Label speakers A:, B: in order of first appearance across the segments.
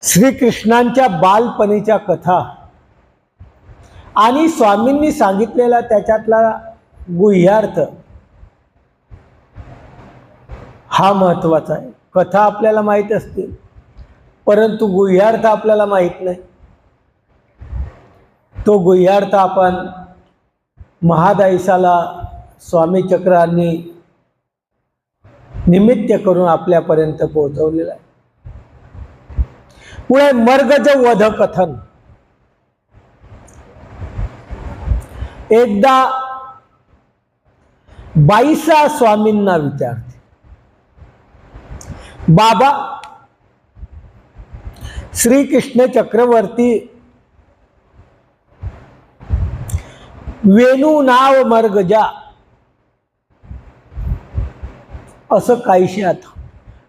A: श्रीकृष्णांच्या बालपणीच्या कथा आणि स्वामींनी सांगितलेला त्याच्यातला गुह्यार्थ हा महत्वाचा आहे. कथा आपल्याला माहीत असतील परंतु गुह्यार्थ आपल्याला माहीत नाही. तो गुह्यार्थ आपण महादायसाला स्वामी चक्रांनी निमित्त करून आपल्यापर्यंत पोहोचवलेला आहे. पुढे मर्गज वध कथन. एकदा बाईसा स्वामींना विचारते, बाबा श्रीकृष्ण चक्रवर्ती वेणू नाव मर्गजा असं काहीशी आता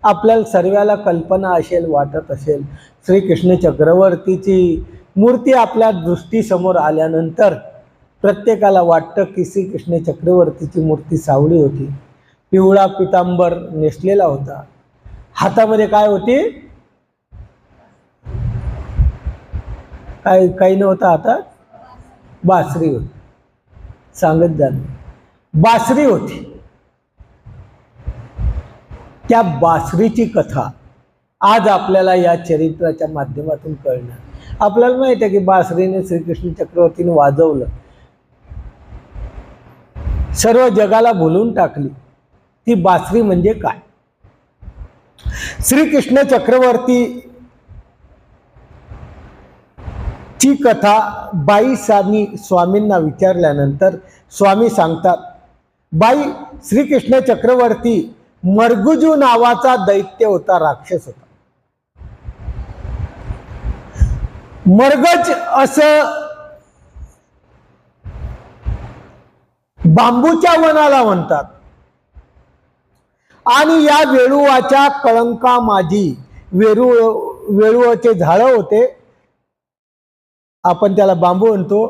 A: आपल्याला सर्वाला कल्पना असेल, वाटत असेल. श्रीकृष्ण चक्रवर्तीची मूर्ती आपल्या दृष्टीसमोर आल्यानंतर प्रत्येकाला वाटतं की श्रीकृष्ण चक्रवर्तीची मूर्ती सावळी होती, पिवळा पितांबर नेसलेला होता, हातामध्ये काय होती, काही नव्हतं हातात, बासरी होती. सांगत जाणं, बासरी होती. त्या बासरीची कथा आज आपल्याला या चरित्राच्या माध्यमातून कळणार. आपल्याला माहिती आहे की बासरीने श्रीकृष्ण चक्रवर्तीने वाजवलं, सर्व जगाला भुलून टाकली. ती बासरी म्हणजे काय? श्रीकृष्ण चक्रवर्ती ची कथा बाईसांनी स्वामींना विचारल्यानंतर स्वामी सांगतात, बाई श्रीकृष्ण चक्रवर्ती मर्गजू नावाचा दैत्य होता, राक्षस होता. मर्गज असं बांबूच्या वनाला म्हणतात. आणि या वेळुवाच्या कळंका माझी, वेळुवाचे झाडं होते, आपण त्याला बांबू म्हणतो,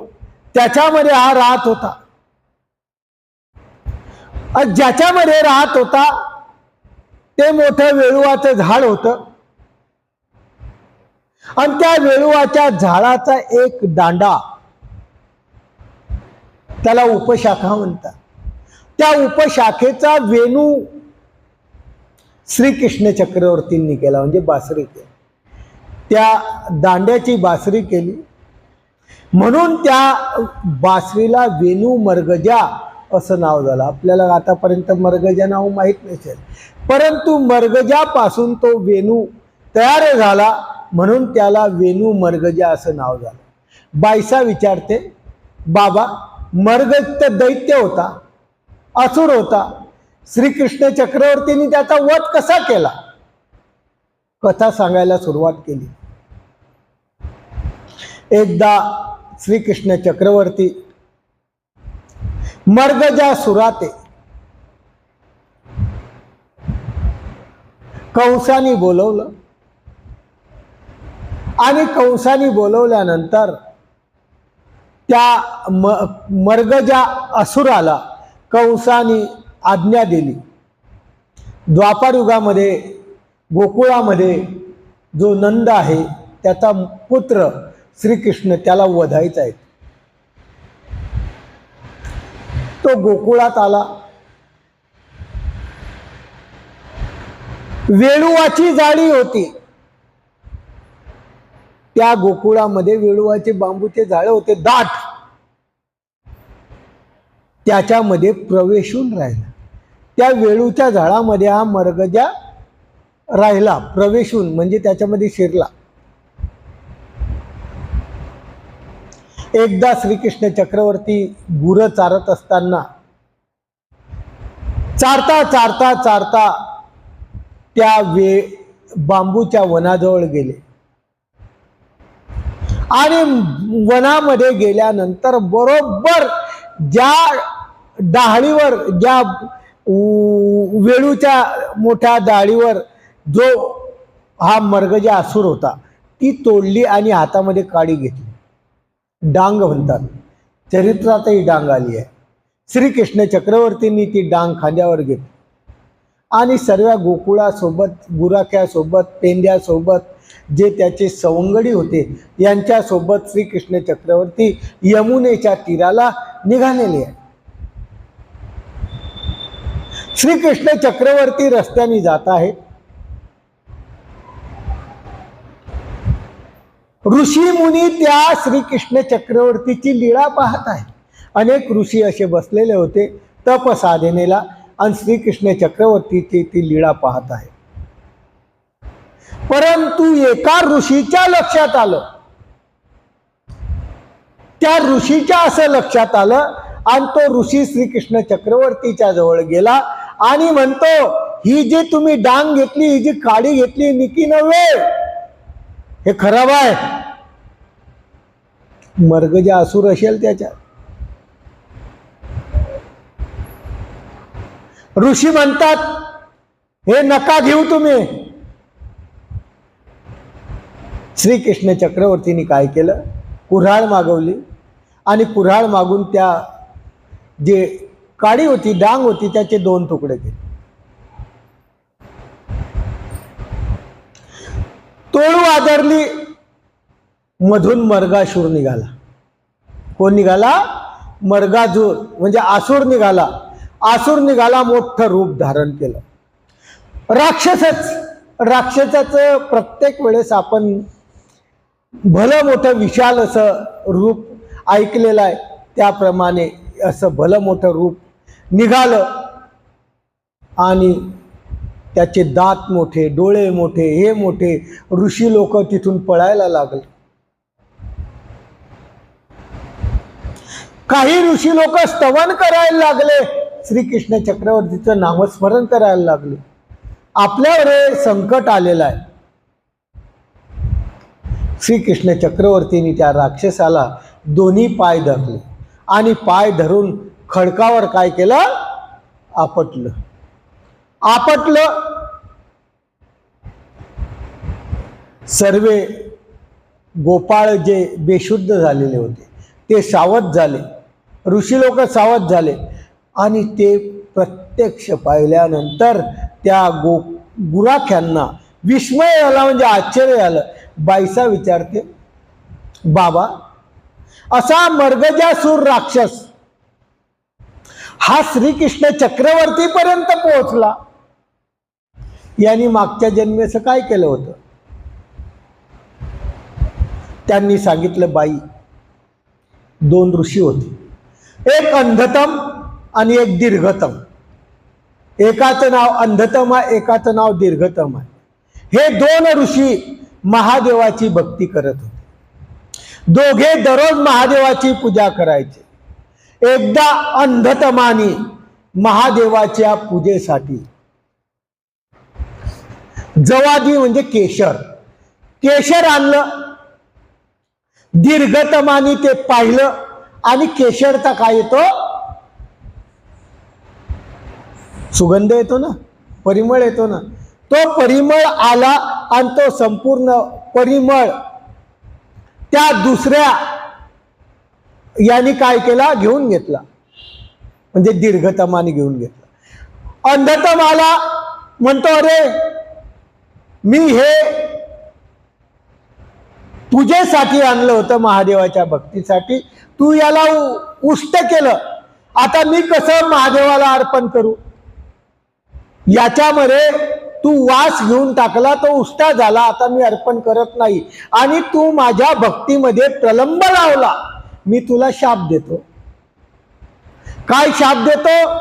A: त्याच्यामध्ये हा राहत होता. ज्याच्यामध्ये राहत होता ते मोठं वेळुवाचं झाड होतं. आणि त्या वेळुवाच्या झाडाचा एक दांडा, त्याला उपशाखा म्हणतात. त्या उपशाखेचा वेणू श्रीकृष्ण चक्रवर्तींनी केला, म्हणजे बासरी केली. त्या दांड्याची बासरी केली म्हणून त्या बासरीला वेणू मर्गजा असं नाव झालं. आपल्याला आतापर्यंत मर्गजा नाव माहीत नसेल, परंतु मर्गजापासून तो वेणू तयार झाला म्हणून त्याला वेणू मर्गजा असं नाव झालं. बाईसा विचारते, बाबा मर्गज तर दैत्य होता, असुर होता, श्रीकृष्ण चक्रवर्तींनी त्याचा वध कसा केला? कथा सांगायला सुरुवात केली. एकदा श्रीकृष्ण चक्रवर्ती मर्गजासुराते कंसानी बोलवलं आणि कंसानी बोलवल्यानंतर त्या मर्गजा असुराला कंसानी आज्ञा दिली. द्वापार युगामध्ये गोकुळामध्ये जो नंद आहे त्याचा पुत्र श्रीकृष्ण, त्याला वधायचा आहे. तो गोकुळात आला. वेळुवाची जाळी होती, त्या गोकुळामध्ये वेळुवाचे बांबूचे झाड होते दाट, त्याच्यामध्ये प्रवेशून राहिला. त्या वेळूच्या झाडामध्ये हा मर्गजा राहिला, प्रवेशून म्हणजे त्याच्यामध्ये शिरला. एकदा श्रीकृष्ण चक्रवर्ती गुरं चारत असताना चारता चारता चारता त्या बांबूच्या वनाजवळ गेले. आणि वनामध्ये गेल्यानंतर बरोबर ज्या डाळीवर, ज्या वेळूच्या मोठ्या डाळीवर जो हा मर्गजा असुर होता, ती तोडली आणि हातामध्ये काडी घेतली. डांग म्हणतात, चरित्रातही डांग आली आहे. श्रीकृष्ण चक्रवर्तींनी ती डांग खांद्यावर घेतली आणि सर्व गोकुळासोबत, गुराख्यासोबत, पेंड्यासोबत जे त्याचे सवंगडी होते यांच्यासोबत श्रीकृष्ण चक्रवर्ती यमुनेच्या तीराला निघालेले आहे. श्रीकृष्ण चक्रवर्ती रस्त्याने जात आहेत. ऋषी मुनी त्या श्रीकृष्ण चक्रवर्तीची लीळा पाहत आहेत. अनेक ऋषी असे बसलेले होते तप साधनेला आणि श्रीकृष्ण चक्रवर्तीची ती लीळा पाहत आहे. परंतु एका ऋषीच्या लक्षात आलं, त्या ऋषीच्या असं लक्षात आलं आणि तो ऋषी श्रीकृष्ण चक्रवर्तीच्या जवळ गेला आणि म्हणतो, ही जी तुम्ही डांग घेतली, ही जी काडी घेतली, निकी नव्हे, हे खराब आहे. मर्गजा असुर असेल त्याच्यात. ऋषी म्हणतात, हे नका घेऊ तुम्ही. श्रीकृष्ण चक्रवर्तीने काय केलं, कुऱ्हाड मागवली आणि कुऱ्हाड मागून त्या जे काडी होती, डांग होती, त्याचे 2 तुकडे केले. तोडू आदरली, मधून मर्गासूर निघाला. कोण निघाला? मर्गासूर म्हणजे आसूर निघाला. आसूर निघाला, मोठं रूप धारण केलं. राक्षसाचं प्रत्येक वेळेस आपण भलं मोठं विशाल असं रूप ऐकलेलं आहे, त्याप्रमाणे असं भलं मोठं रूप निघालं आणि त्याचे दात मोठे, डोळे मोठे, हे मोठे. ऋषी लोक तिथून पळायला लागले. काही ऋषी लोक स्तवन करायला लागले, श्रीकृष्ण चक्रवर्तीचं नामस्मरण करायला लागले. आपल्यावर हे संकट आलेलं आहे. श्रीकृष्ण चक्रवर्तीने त्या राक्षसाला दोन्ही पाय धरले आणि पाय धरून खडकावर काय केलं? आपटलं. सर्वे गोपाळ जे बेशुद्ध झालेले होते ते सावध झाले. ऋषी लोक सावध झाले आणि ते प्रत्यक्ष पाहिल्यानंतर त्या गुराख्यांना विस्मय आला, म्हणजे आश्चर्य आलं. बाईसा विचारते, बाबा, असा मर्गजासूर राक्षस हा श्रीकृष्ण चक्रवर्तीपर्यंत पोहोचला, यांनी मागच्या जन्मी असं काय केलं होतं? त्यांनी सांगितलं, बाई, 2 ऋषी होते, एक अंधतम आणि एक दीर्घतम. एकाचं नाव अंधतम आहे, एकाचं नाव दीर्घतम आहे. हे 2 ऋषी महादेवाची भक्ती करत होते. दोघे दररोज महादेवाची पूजा करायचे. एकदा अंधतमानी महादेवाच्या पूजेसाठी जवादी म्हणजे केशर आणलं. दीर्घतमानी ते पाहिलं आणि केशरचा काय येतो? सुगंध येतो ना, परिमळ येतो ना. तो परिमळ आला आणि तो संपूर्ण परिमळ त्या दुसऱ्या याने काय केला? घेऊन घेतला. म्हणजे दीर्घतमाने घेऊन घेतला. अंधतम आला, म्हणतो, अरे मी हे पूजेसाठी आणलं होतं, महादेवाच्या भक्तीसाठी. तू याला उष्ट केलं. आता मी कसं महादेवाला अर्पण करू? याच्यामध्ये तू वास घेऊन टाकला, तो उष्टा झाला. आता मी अर्पण करत नाही. आणि तू माझ्या भक्तीमध्ये प्रलंब लावला. मी तुला शाप देतो. काय शाप देतो?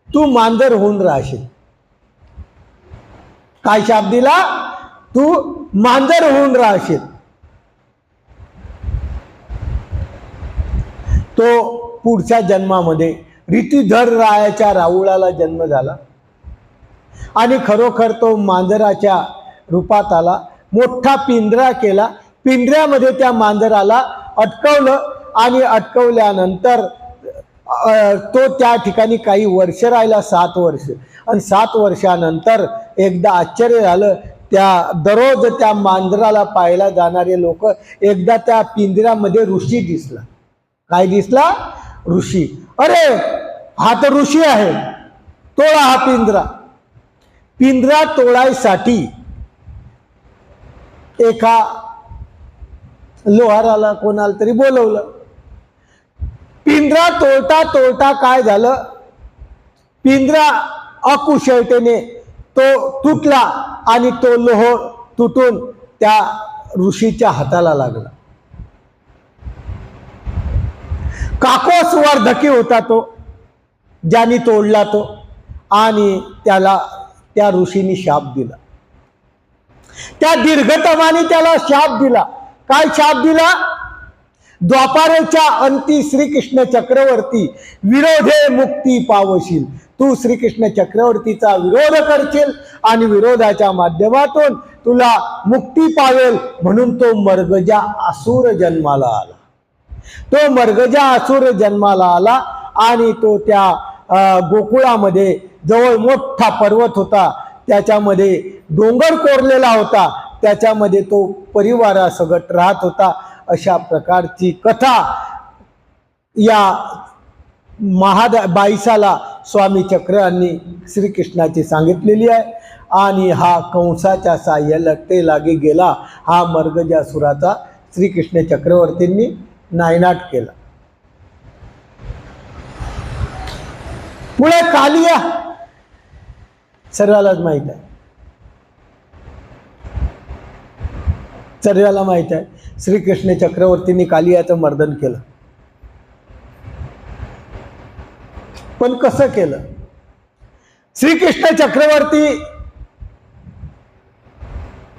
A: तू मांजर होऊन राहशील. काय शाप दिला? तू मांजर होऊन राहशील. तो पुढच्या जन्मामध्ये ऋतुधर रायाच्या राऊळाला जन्म झाला आणि खरोखर तो मांजराच्या रूपात आला. मोठा पिंजरा केला. पिंजऱ्यामध्ये त्या मांजराला अटकवलं आणि अटकवल्यानंतर तो त्या ठिकाणी काही वर्ष राहिला, 7 वर्ष. आणि 7 वर्षानंतर एकदा आश्चर्य झालं. दररोज त्या मांजराला पाहायला जाणारे लोक, एकदा त्या पिंजऱ्यामध्ये ऋषी दिसला. काय दिसला? ऋषी. अरे, हा तर ऋषी आहे, तोडा हा पिंजरा. पिंजरा तोडायसाठी एका लोहाराला कोणाला तरी बोलवलं. पिंजरा तोडता तोडता काय झालं, पिंजरा अकुशलतेने तो तुटला आणि तो लोह तुटून त्या ऋषीच्या हाताला लागला. काकोस वर्धकी होता तो, ज्याने तोडला तो, आणि त्याला त्या ऋषीने शाप दिला. त्या दीर्घतमाने त्याला शाप दिला. काय शाप दिला? द्वापारेच्या अंती श्रीकृष्ण चक्रवर्ती विरोधे मुक्ती पावशील. तू श्रीकृष्ण चक्रवर्तीचा विरोध करशील आणि विरोधाच्या माध्यमातून तुला मुक्ती पावेल, म्हणून तो मर्गजा असुर जन्माला आला. तो मर्गजा असुर जन्माला आला आणि तो त्या गोकुळामध्ये जवळ मोठा पर्वत होता, त्याच्यामध्ये डोंगर कोरलेला होता, त्याच्यामध्ये तो परिवारासकट राहत होता. अशा प्रकारची कथा या 22 स्वामी चक्रांनी श्रीकृष्णाची सांगितलेली आहे. आणि हा कंसाच्या साह्याला ते लागे गेला. हा मर्गजासुराचा श्रीकृष्ण चक्रवर्तींनी नायनाट केला. पुढे कालिया सर्वालाच माहित आहे, सर्वाला माहित आहे. श्रीकृष्ण चक्रवर्तींनी कालियाचं मर्दन केलं. पण कसं केलं? श्रीकृष्ण चक्रवर्ती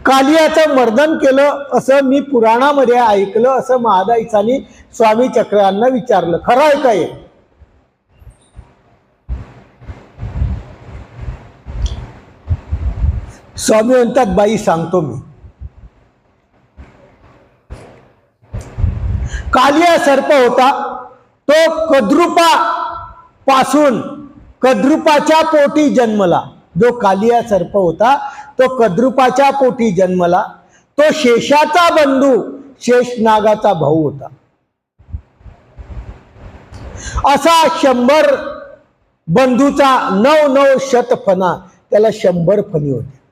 A: कालियाचं मर्दन केलं असं मी पुराणामध्ये ऐकलं, असं महादाईसांनी स्वामी चक्रांना विचारलं. खरं आहे काय? स्वामी म्हणतात, बाई सांगतो मी. कालिया सर्प होता तो कद्रुपाच्या पोटी जन्मला. जो कालिया सर्प होता तो कद्रुपाच्या पोटी जन्मला. तो शेषाचा बंधू, शेषनागाचा भाऊ होता. असा 100 बंधूचा 9 शतफणा, त्याला 100 फणी होते.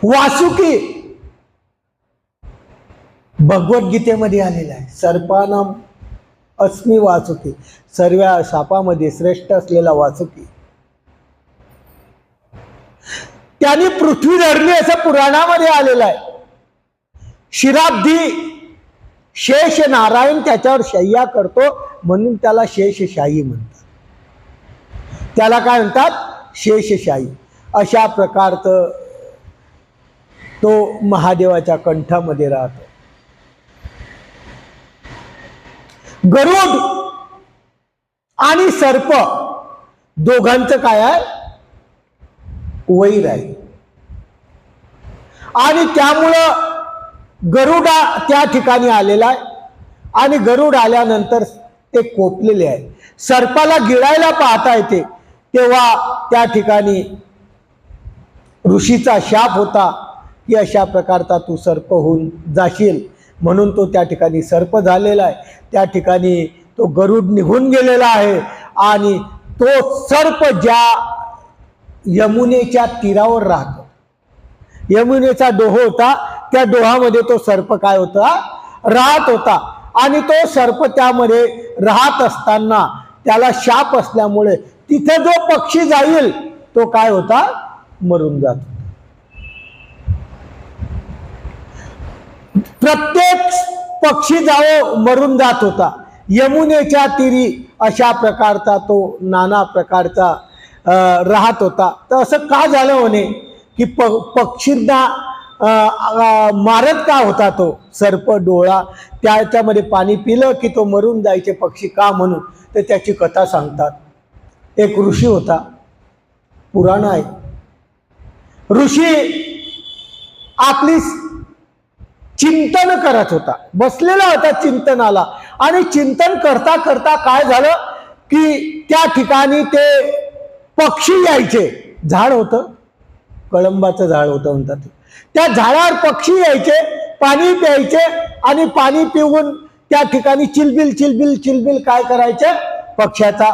A: वासुकी भगवद्गीतेमध्ये आलेला आहे. सर्पानाम अस्मी वासुकी, सर्व सापामध्ये श्रेष्ठ असलेला वासुकी. त्यांनी पृथ्वी धरली असं पुराणामध्ये आलेलं आहे. शिराब्धी शेष नारायण त्याच्यावर शय्या करतो, म्हणून त्याला शेषशाही म्हणतात. त्याला काय म्हणतात? शेषशाही. अशा प्रकारचं तो महादेवाच्या कंठामध्ये राहतो. गरुड आणि सर्प दोघांचं काय आहे? वैर आहे. आणि त्यामुळं गरुडा त्या ठिकाणी आलेला आहे आणि गरुड आल्यानंतर ते कोपलेले आहे. सर्पाला गिळायला पाहता येते तेव्हा त्या ठिकाणी ऋषीचा शाप होता की अशा प्रकारचा तू सर्प होऊन जाशील, म्हणून तो त्या ठिकाणी सर्प झालेला आहे. त्या ठिकाणी तो गरुड निघून गेलेला आहे आणि तो सर्प ज्या यमुनेच्या तीरावर राहतो, यमुनेचा डोह होता, त्या डोहामध्ये तो सर्प काय होता? राहत होता. आणि तो सर्प त्यामध्ये राहत असताना त्याला शाप असल्यामुळे तिथे जो पक्षी जाईल तो काय होता? मरून जात होता. प्रत्येक पक्षी जावो मरून जात होता. यमुनेच्या तीरी अशा प्रकारचा तो नाना प्रकारचा राहत होता. तर असं का झालं म्हणे की पक्षींना मारत का होता तो सर्प? डोळा त्याच्यामध्ये पाणी पिलं की तो मरून जायचे पक्षी का म्हणून? तर त्याची कथा सांगतात. एक ऋषी होता, पुराण आहे. ऋषी आपली चिंतन करत होता, बसलेला होता चिंतनाला. आणि चिंतन करता करता काय झालं की त्या ठिकाणी ते पक्षी यायचे. झाड होतं, कळंबाचं झाड होतं म्हणतात. त्या झाडावर पक्षी यायचे, पाणी प्यायचे आणि पाणी पिऊन त्या ठिकाणी चिलबिल चिलबिल चिलबिल काय करायचे? पक्ष्याचा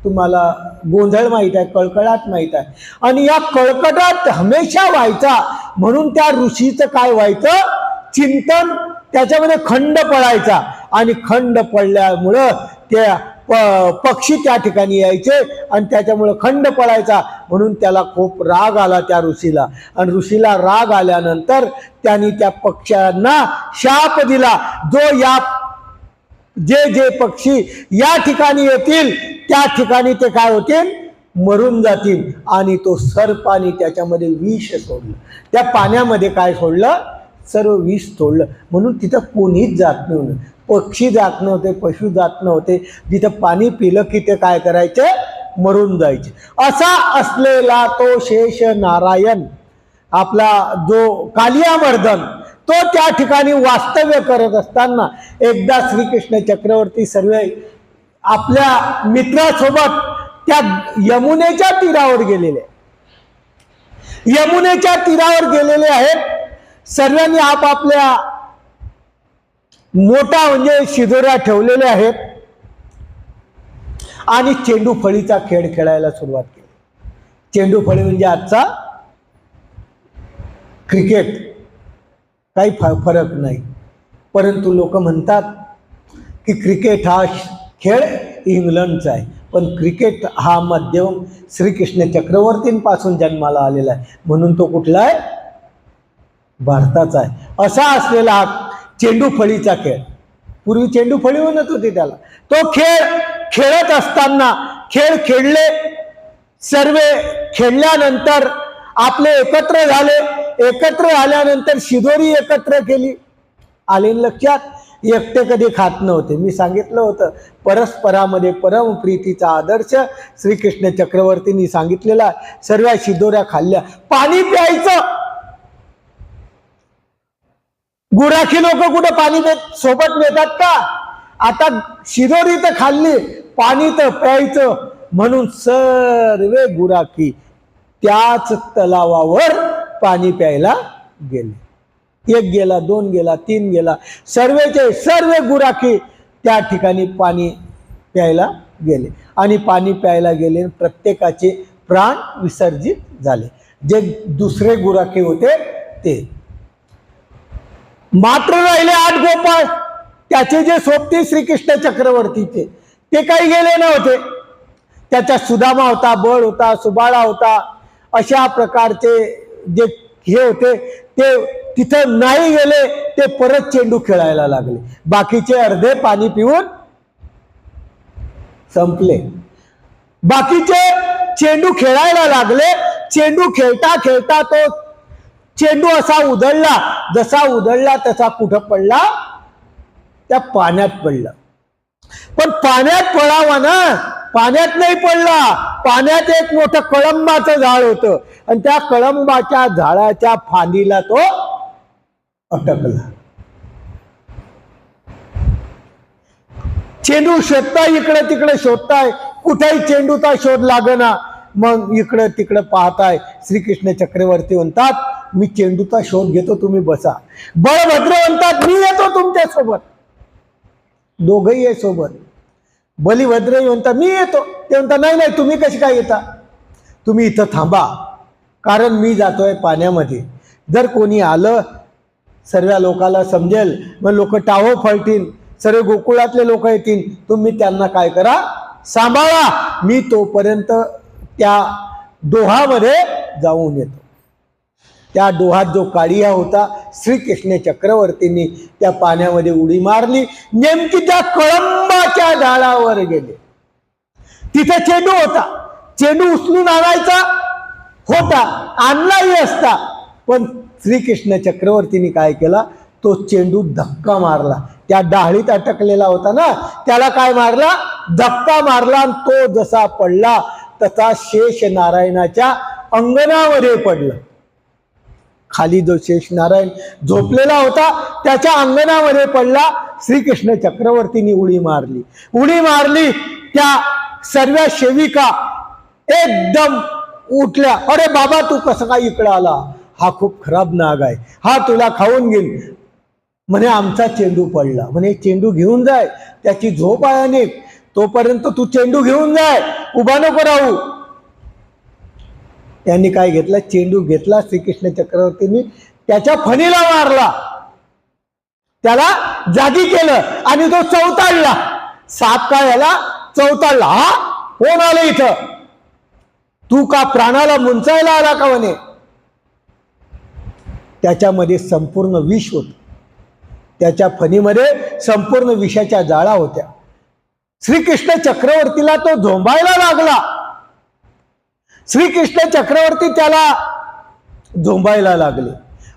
A: तुम्हाला गोंधळ माहीत आहे, कळकळाट माहीत आहे. आणि या कळकळाट हमेशा व्हायचा म्हणून त्या ऋषीचं काय व्हायचं, चिंतन त्याच्यामध्ये खंड पडायचा. आणि खंड पडल्यामुळं त्या पक्षी त्या ठिकाणी यायचे आणि त्याच्यामुळं खंड पडायचा. म्हणून त्याला खूप राग आला त्या ऋषीला. आणि ऋषीला राग आल्यानंतर त्यांनी त्या पक्ष्यांना शाप दिला, जो या जे जे पक्षी या ठिकाणी येतील त्या ठिकाणी ते काय होतील, मरून जातील. आणि तो सर्पाने त्याच्यामध्ये विष सोडलं, त्या पाण्यामध्ये काय सोडलं, सर्व विष सोडलं. म्हणून तिथं कोणीच जात नव्हतं, पक्षी जात नव्हते, पशु जात नव्हते. जिथं पाणी पिलं की ते काय करायचे, मरून जायचे. असा असलेला तो शेष नारायण आपला जो कालियामर्दन, तो त्या ठिकाणी वास्तव्य करत असताना एकदा श्रीकृष्ण चक्रवर्ती सर्व आपल्या मित्रासोबत त्या यमुनेच्या तीरावर गेलेले, यमुनेच्या तीरावर गेलेले आहेत. सर्वांनी आपापल्या मोठा म्हणजे शिदोऱ्या ठेवलेल्या आहेत आणि चेंडू फळीचा खेळ खेळायला सुरुवात केली. चेंडू फळी म्हणजे आजचा क्रिकेट, काही फरक नाही. परंतु लोक म्हणतात की क्रिकेट हा खेळ इंग्लंडचा आहे, पण क्रिकेट हा मध्यम श्रीकृष्ण चक्रवर्तींपासून जन्माला आलेला आहे. म्हणून तो कुठला आहे, भारताचा आहे. असा असलेला हा चेंडू फळीचा खेळ, पूर्वी चेंडू फळी म्हणत होती त्याला, तो खेळ खेळत असताना खेळ खेळले, सर्व खेळल्यानंतर आपले एकत्र झाले. एकत्र आल्यानंतर शिदोरी एकत्र केली. आले लक्षात, एकटे कधी खात नव्हते. मी सांगितलं होतं परस्परामध्ये परम प्रीतीचा आदर्श श्रीकृष्ण चक्रवर्तींनी सांगितलेला. सर्व शिदोऱ्या खाल्ल्या. पाणी प्यायचं, गुराखी लोक कुठं पाणी सोबत नेतात का, आता शिदोरी तर खाल्ली, पाणी तर प्यायचं. म्हणून सर्व गुराखी त्याच तलावावर पाणी प्यायला गेले. एक गेला, दोन गेला, तीन गेला, सर्वचे सर्व गुराखी त्या ठिकाणी पाणी प्यायला गेले. आणि पाणी प्यायला गेले, प्रत्येकाचे प्राण विसर्जित झाले. जे दुसरे गुराखी होते ते मात्र राहिले 8 गोपाळ. त्याचे जे सोबती श्रीकृष्ण चक्रवर्तीचे ते काही गेले नव्हते. त्याचा सुदामा होता, बळ होता, सुबाळा होता, अशा प्रकारचे जे हे होते ते तिथं नाही गेले. ते परत चेंडू खेळायला लागले. बाकीचे अर्धे पाणी पिऊन संपले. बाकीचे चेंडू खेळायला लागले. चेंडू खेळता खेळता तो चेंडू असा उधळला, जसा उधळला तसा कुठं पडला, त्या पाण्यात पडला. पण पाण्यात पडावा ना, पाण्यात नाही पडला. पाण्यात एक मोठं कळंबाचं झाड होतं आणि त्या कळंबाच्या झाडाच्या फांदीला तो अटकला. चेंडू शोधताय, इकडे तिकडे शोधताय, कुठेही चेंडूचा शोध लागना. मग इकडं तिकडं पाहताय. श्रीकृष्ण चक्रवर्ती म्हणतात, मी चेंडूचा शोध घेतो, तुम्ही बसा. बळभद्र म्हणतात, मी येतो तुमच्या सोबत. दोघही आहे सोबत. बलिभद्र म्हणतात, मी येतो. ते म्हणतात, नाही नाही, तुम्ही कशी काय येता, तुम्ही इथं थांबा, कारण मी जातोय पाण्यामध्ये. जर कोणी आलं, सर्व लोकाला समजेल, मग लोक टाहो फळतील, सर्व गोकुळातले लोक येतील. तुम्ही त्यांना काय करा, सांभाळा. मी तोपर्यंत त्या डोहामध्ये जाऊन येतो. त्या डोहात जो काळिया होता, श्रीकृष्ण चक्रवर्तींनी त्या पाण्यामध्ये उडी मारली. नेमकी त्या कळंबाच्या झाडावर गेले. तिथे चेंडू होता. चेंडू उचलून आणायचा होता, आणलाही असता, पण श्रीकृष्ण चक्रवर्तींनी काय केला, तो चेंडू धक्का मारला. त्या डाळीत अटकलेला होता ना, त्याला काय मारला, धक्का मारला. आणि तो जसा पडला तसा शेष नारायणाच्या अंगणामध्ये पडला. खाली जो शेष नारायण झोपलेला होता त्याच्या अंगणामध्ये पडला. श्रीकृष्ण चक्रवर्तींनी उडी मारली. उडी मारली, त्या सर्व सेविका एकदम उठल्या. अरे बाबा, तू कसं काय इकडे आला, हा खूप खराब नाग आहे, हा तुला खाऊन घेईल. म्हणे आमचा चेंडू पडला. म्हणे चेंडू घेऊन जाय, त्याची झोप आहे अनेक. तोपर्यंत तू चेंडू घेऊन जाय, उभा नको राहू. त्यांनी काय घेतला, चेंडू घेतला. श्रीकृष्ण चक्रवर्तींनी त्याच्या फणीला मारला, त्याला जागी केलं आणि तो चौताळला. साप काय याला चौताळला. हा कोण आलं इथं, तू का प्राणाला मुंचायला आला का म्हणे. त्याच्यामध्ये संपूर्ण विष होत, त्याच्या फणीमध्ये संपूर्ण विषाच्या जाळा होत्या. श्रीकृष्ण चक्रवर्तीला तो झोंबायला लागला. श्रीकृष्ण चक्रवर्ती त्याला झोंबायला लागले.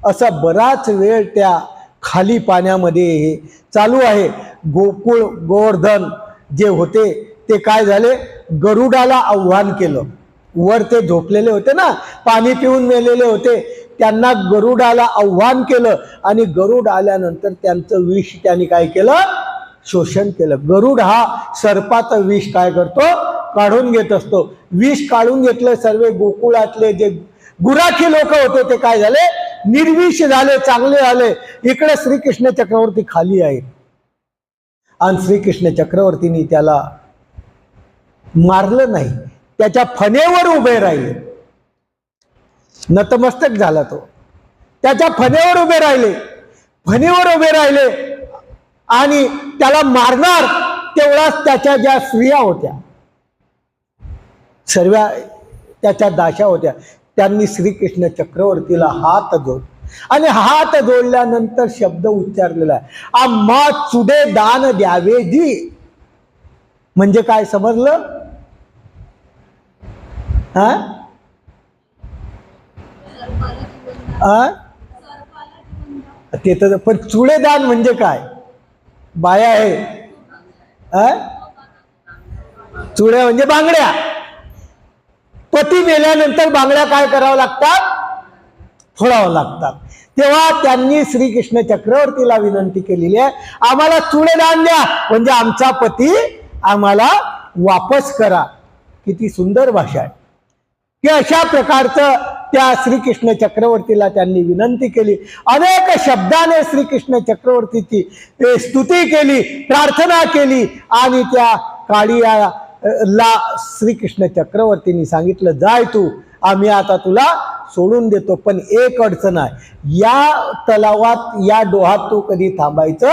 A: असा बराच वेळ त्या खाली पाण्यामध्ये हे चालू आहे. गोकुळ गोवर्धन जे होते ते काय झाले, गरुडाला आव्हान केलं. वर ते झोपलेले होते ना, पाणी पिऊन मेलेले होते, त्यांना गरुडाला आव्हान केलं आणि गरुड आल्यानंतर त्यांचं विष त्यांनी काय केलं, शोषण केलं. गरुड हा सर्पाचं विष काय करतो, काढून घेत असतो. विष काढून घेतलं. सर्व गोकुळातले जे गुराखी लोक होते ते काय झाले, निर्विष झाले, चांगले झाले. इकडे श्रीकृष्ण चक्रवर्ती खाली आहेत आणि श्रीकृष्ण चक्रवर्तींनी त्याला मारलं नाही, त्याच्या फणेवर उभे राहिले. नतमस्तक झाला तो, त्याच्या फणेवर उभे राहिले, फणीवर उभे राहिले आणि त्याला मारणार तेवढाच त्याच्या ज्या स्त्रिया होत्या, सर्व त्याच्या दाशा होत्या, त्यांनी श्रीकृष्ण चक्रवर्तीला हात जोड आणि हात जोडल्यानंतर शब्द उच्चारलेला आहे, आम्हा चुडे दान द्यावे जी. म्हणजे काय समजलं, हा ते तर, पण चुडेदान म्हणजे काय, बाया आहे, चुड्या म्हणजे बांगड्या. पती मेल्यानंतर बांगड्या काय करावं लागतात, फोडावं लागतात. तेव्हा त्यांनी श्रीकृष्ण चक्रवर्तीला विनंती केलेली आहे, आम्हाला चुडेदान द्या, म्हणजे आमचा पती आम्हाला वापस करा. किती सुंदर भाषा आहे की अशा प्रकारचं त्या श्रीकृष्ण चक्रवर्तीला त्यांनी विनंती केली. अनेक शब्दाने श्रीकृष्ण चक्रवर्तीची स्तुती केली, प्रार्थना केली आणि त्या काळीयाला श्रीकृष्ण चक्रवर्तींनी सांगितलं, जाय तू, आम्ही आता तुला सोडून देतो, पण एक अडचण आहे, या तलावात या डोहात तू कधी थांबायचं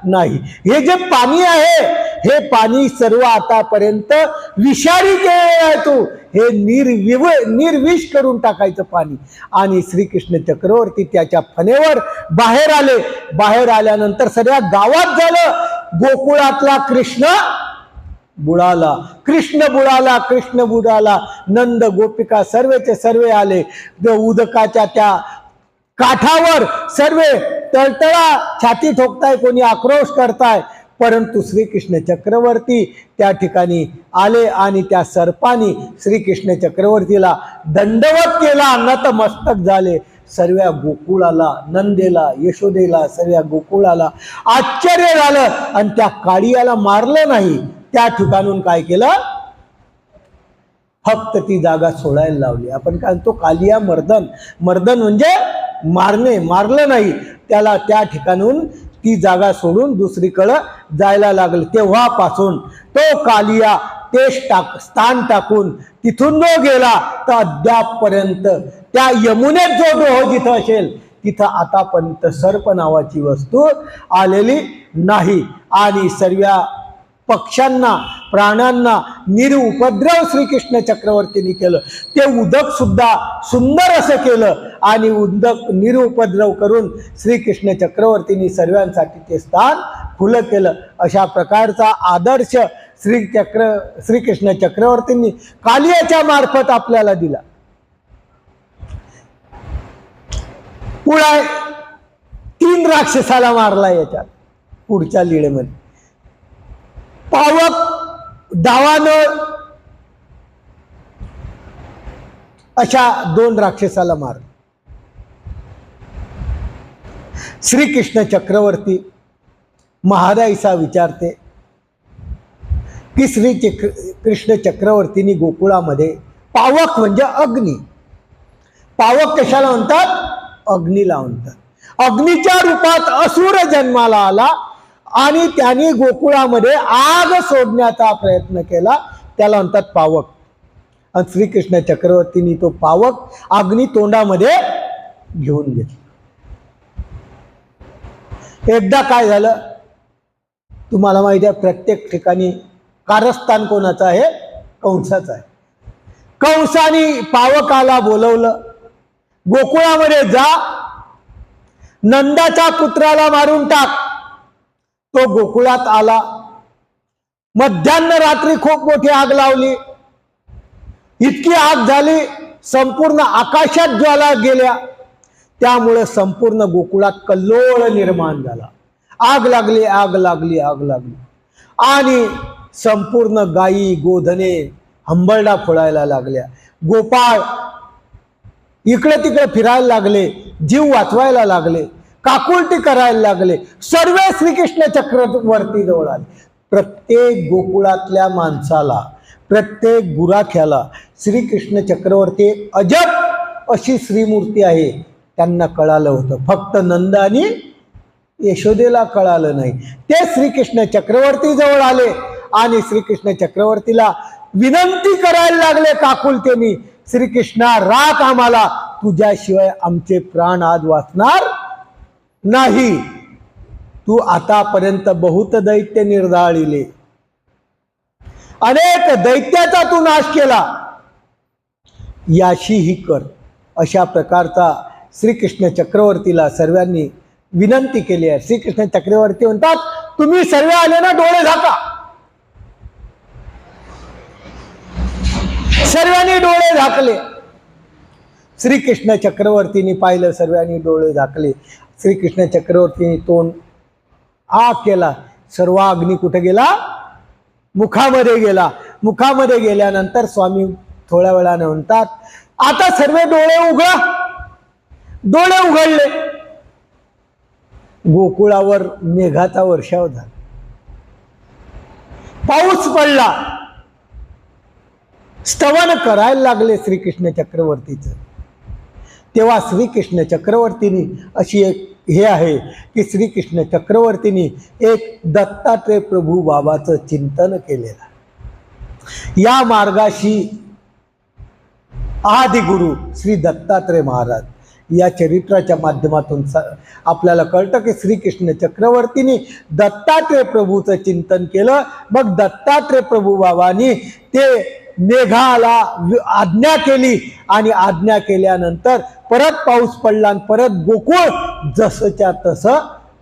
A: नाही. हे जे पाणी आहे हे पाणी सर्व आतापर्यंत विषारी केलेलं आहे, तू हे निर्विष करून टाकायचं पाणी. आणि श्रीकृष्ण चक्रवर्ती त्याच्या फणेवर बाहेर आले. बाहेर आल्यानंतर सगळ्या गावात झालं, गोकुळातला कृष्ण बुडाला, कृष्ण बुडाला, कृष्ण बुडाला. नंद गोपिका सर्वेचे सर्वे आले. उदकाच्या त्या काठावर सर्वे तळतळा छाती ठोकताय, कोणी आक्रोश करताय, परंतु श्रीकृष्ण चक्रवर्ती त्या ठिकाणी आले आणि त्या सर्पानी श्रीकृष्ण चक्रवर्तीला दंडवत केला, नतमस्तक झाले. सर्व गोकुळाला, नंदेला, यशोदेला, सर्व गोकुळाला आश्चर्य झालं आणि त्या काळीयाला मारलं नाही. त्या ठिकाणून काय केलं, फक्त ती जागा सोडायला लावली. आपण काय तो कालिया मर्दन, मर्दन म्हणजे मारणे, मारलं नाही त्याला. त्या ठिकाणून ती जागा सोडून दुसरीकडे जायला लागलं. तेव्हापासून तो कालिया ते स्थान टाकून तिथून जो गेला तर अद्यापपर्यंत त्या यमुनेत जो डोह जिथं असेल तिथं आतापर्यंत सर्प नावाची वस्तू आलेली नाही. आणि सर्व पक्ष्यांना, प्राण्यांना निरुपद्रव श्रीकृष्ण चक्रवर्तींनी केलं. ते उदक सुद्धा सुंदर असं केलं आणि उदक निरुपद्रव करून श्रीकृष्ण चक्रवर्तींनी सर्वांसाठी ते स्थान खुलं केलं. अशा प्रकारचा आदर्श श्रीकृष्ण चक्रवर्तींनी कालियाच्या मार्फत आपल्याला दिला. पुढे 3 राक्षसाला मारला याच्यात पुढच्या लीळेमध्ये. पावक, दावानळ अशा 2 राक्षसाला मारलं. श्रीकृष्ण चक्रवर्ती महाराईसा विचारते की कृष्ण चक्रवर्तींनी गोकुळामध्ये पावक म्हणजे अग्नी, पावक कशाला म्हणतात, अग्नीला म्हणतात. अग्नीच्या रूपात असुर जन्माला आला आणि त्यांनी गोकुळामध्ये आग सोडण्याचा प्रयत्न केला, त्याला म्हणतात पावक. आणि श्रीकृष्ण चक्रवर्तींनी तो पावक अग्नी तोंडामध्ये घेऊन घेतला. एकदा काय झालं तुम्हाला माहिती आहे, प्रत्येक ठिकाणी कारस्थान कोणाचं आहे? कंसाचं आहे. कंसाने पावकाला बोलवलं, गोकुळामध्ये जा, नंदाच्या पुत्राला मारून टाक. तो गोकुळात आला. मध्यान्ह रात्री खूप मोठी आग लावली. इतकी आग झाली, संपूर्ण आकाशात ज्वाला गेल्या. त्यामुळे संपूर्ण गोकुळात कल्लोळ निर्माण झाला. आग लागली, आग लागली, आग लागली. आणि संपूर्ण गायी गोधने हंबरडा फोडायला लागल्या. गोपाळ इकडे तिकडे फिरायला लागले, जीव वाचवायला लागले, काकुळती करायला लागले. सर्व श्रीकृष्ण चक्रवर्ती जवळ आले. प्रत्येक गोकुळातल्या माणसाला, प्रत्येक गुराख्याला श्रीकृष्ण चक्रवर्ती अजब अशी श्रीमूर्ती आहे त्यांना कळालं होतं. फक्त नंद आणि यशोदेला कळालं नाही. ते श्रीकृष्ण चक्रवर्ती जवळ आले आणि श्रीकृष्ण चक्रवर्तीला विनंती करायला लागले काकुलतेनी, श्रीकृष्णा राख आम्हाला, तुझ्याशिवाय आमचे प्राण आज वाचणार नाही. तू आतापर्यंत बहुत दैत्य निर्धाळिले, अनेक दैत्याचा तू नाश केला, याशीही कर. अशा प्रकारचा श्रीकृष्ण चक्रवर्तीला सर्वांनी विनंती केली आहे. श्रीकृष्ण चक्रवर्ती म्हणतात, तुम्ही सर्व आले ना, डोळे झाका. सर्वांनी डोळे झाकले. श्रीकृष्ण चक्रवर्तींनी पाहिलं, सर्वांनी डोळे झाकले. श्रीकृष्ण चक्रवर्तींनी तोंड आ केला. सर्व अग्नी कुठे गेला? मुखामध्ये गेला. मुखामध्ये गेल्यानंतर स्वामी थोड्या वेळाने म्हणतात, आता सर्व डोळे उघडा. डोळे उघडले. गोकुळावर मेघाचा वर्षाव झाला, पाऊस पडला. स्तवन करायला लागले श्रीकृष्ण चक्रवर्तीचं. तेव्हा श्रीकृष्ण चक्रवर्तींनी अशी एक हे आहे की श्रीकृष्ण चक्रवर्तींनी एक दत्तात्रय प्रभू बाबाचं चिंतन केलेलं. या मार्गाशी आदिगुरु श्री दत्तात्रय महाराज या चरित्राच्या माध्यमातून आपल्याला कळतं की श्रीकृष्ण चक्रवर्तींनी दत्तात्रय प्रभूचं चिंतन केलं. मग दत्तात्रय प्रभू बाबांनी ते मेघाला आज्ञा केली आणि आज्ञा केल्यानंतर परत पाऊस पडला आणि परत गोकुळ जसंच्या तसं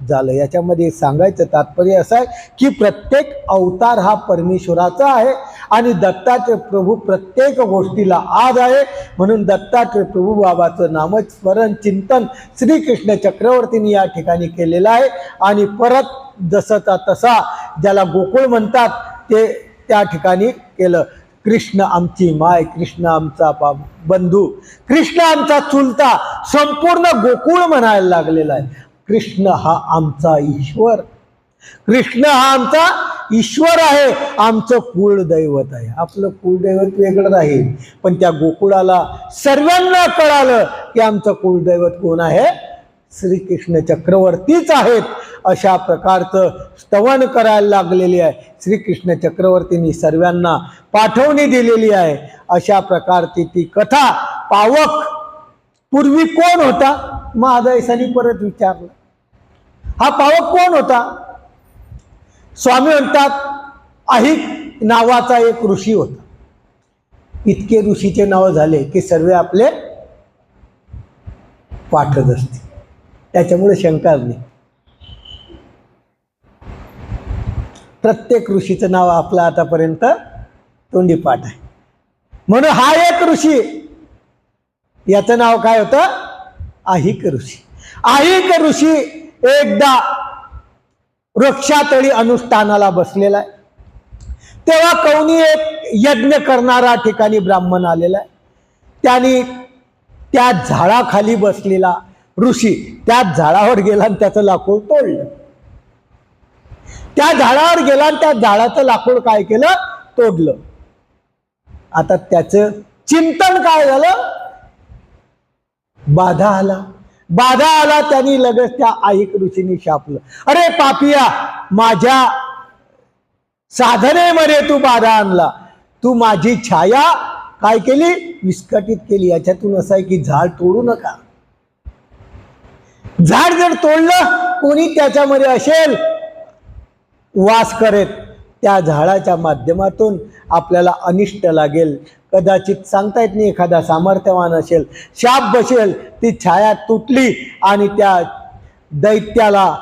A: झालं. याच्यामध्ये सांगायचं तात्पर्य असं आहे की प्रत्येक अवतार हा परमेश्वराचा आहे आणि दत्तात्रय प्रभू प्रत्येक गोष्टीला आज आहे. म्हणून दत्तात्रय प्रभू बाबाचं नामस्मरण चिंतन श्रीकृष्ण चक्रवर्तींनी या ठिकाणी केलेलं आहे. आणि परत जसंचा तसा ज्याला गोकुळ म्हणतात ते त्या ठिकाणी केलं. कृष्ण आमची माय, कृष्ण आमचा बंधू, कृष्ण आमचा चुलता, संपूर्ण गोकुळ म्हणायला लागलेला आहे. कृष्ण हा आमचा ईश्वर, कृष्ण हा आमचा ईश्वर आहे, आमचं कुलदैवत आहे. आपलं कुलदैवत वेगळं राहील, पण त्या गोकुळाला सर्वांना कळालं की आमचं कुलदैवत कोण आहे? श्रीकृष्ण चक्रवर्तीच आहेत. अशा प्रकारचं स्तवन करायला लागलेली आहे. श्रीकृष्ण चक्रवर्तींनी सर्वांना पाठवणी दिलेली आहे. अशा प्रकारची ती कथा. पावक पूर्वी कोण होता? महादेसांनी परत विचारलं, हा पावक कोण होता? स्वामी म्हणतात, अहिक नावाचा एक ऋषी होता. इतके ऋषीचे नाव झाले की सर्व आपले पाठच असते, त्याच्यामुळे शंका नाही. प्रत्येक ऋषीचं नाव आपलं आतापर्यंत तोंडी पाठ आहे. म्हणून हा एक ऋषी, याचं नाव काय होतं? अहिक ऋषी. अहिक ऋषी एकदा वृक्षातळी अनुष्ठानाला बसलेला आहे. तेव्हा कौनी एक यज्ञ करणारा ठिकाणी ब्राह्मण आलेला आहे. त्यांनी त्या झाडाखाली बसलेला ऋषी त्या झाडावर गेला आणि त्याचं लाकूड तोडलं. त्या झाडावर गेला आणि त्या झाडाचं लाकूड काय केलं? तोडलं. आता त्याचं चिंतन काय झालं? बाधा आला. बाधा आला, त्यांनी लगेच त्या आईक ऋषींनी शापलं, अरे पापिया, माझ्या साधनेमध्ये तू बाधा आणला, तू माझी छाया काय केली, विस्कटित केली. याच्यातून असं आहे की झाड तोडू नका. झाड जर तोडलं, कोणी त्याच्यामध्ये असेल वास करेत, त्या झाडाच्या माध्यमातून आपल्याला अनिष्ट लागेल. कदाचित सांगता येत नाही, एखादा सामर्थ्यवान असेल, शाप बसेल, ती छाया तुटली आणि त्या दैत्याला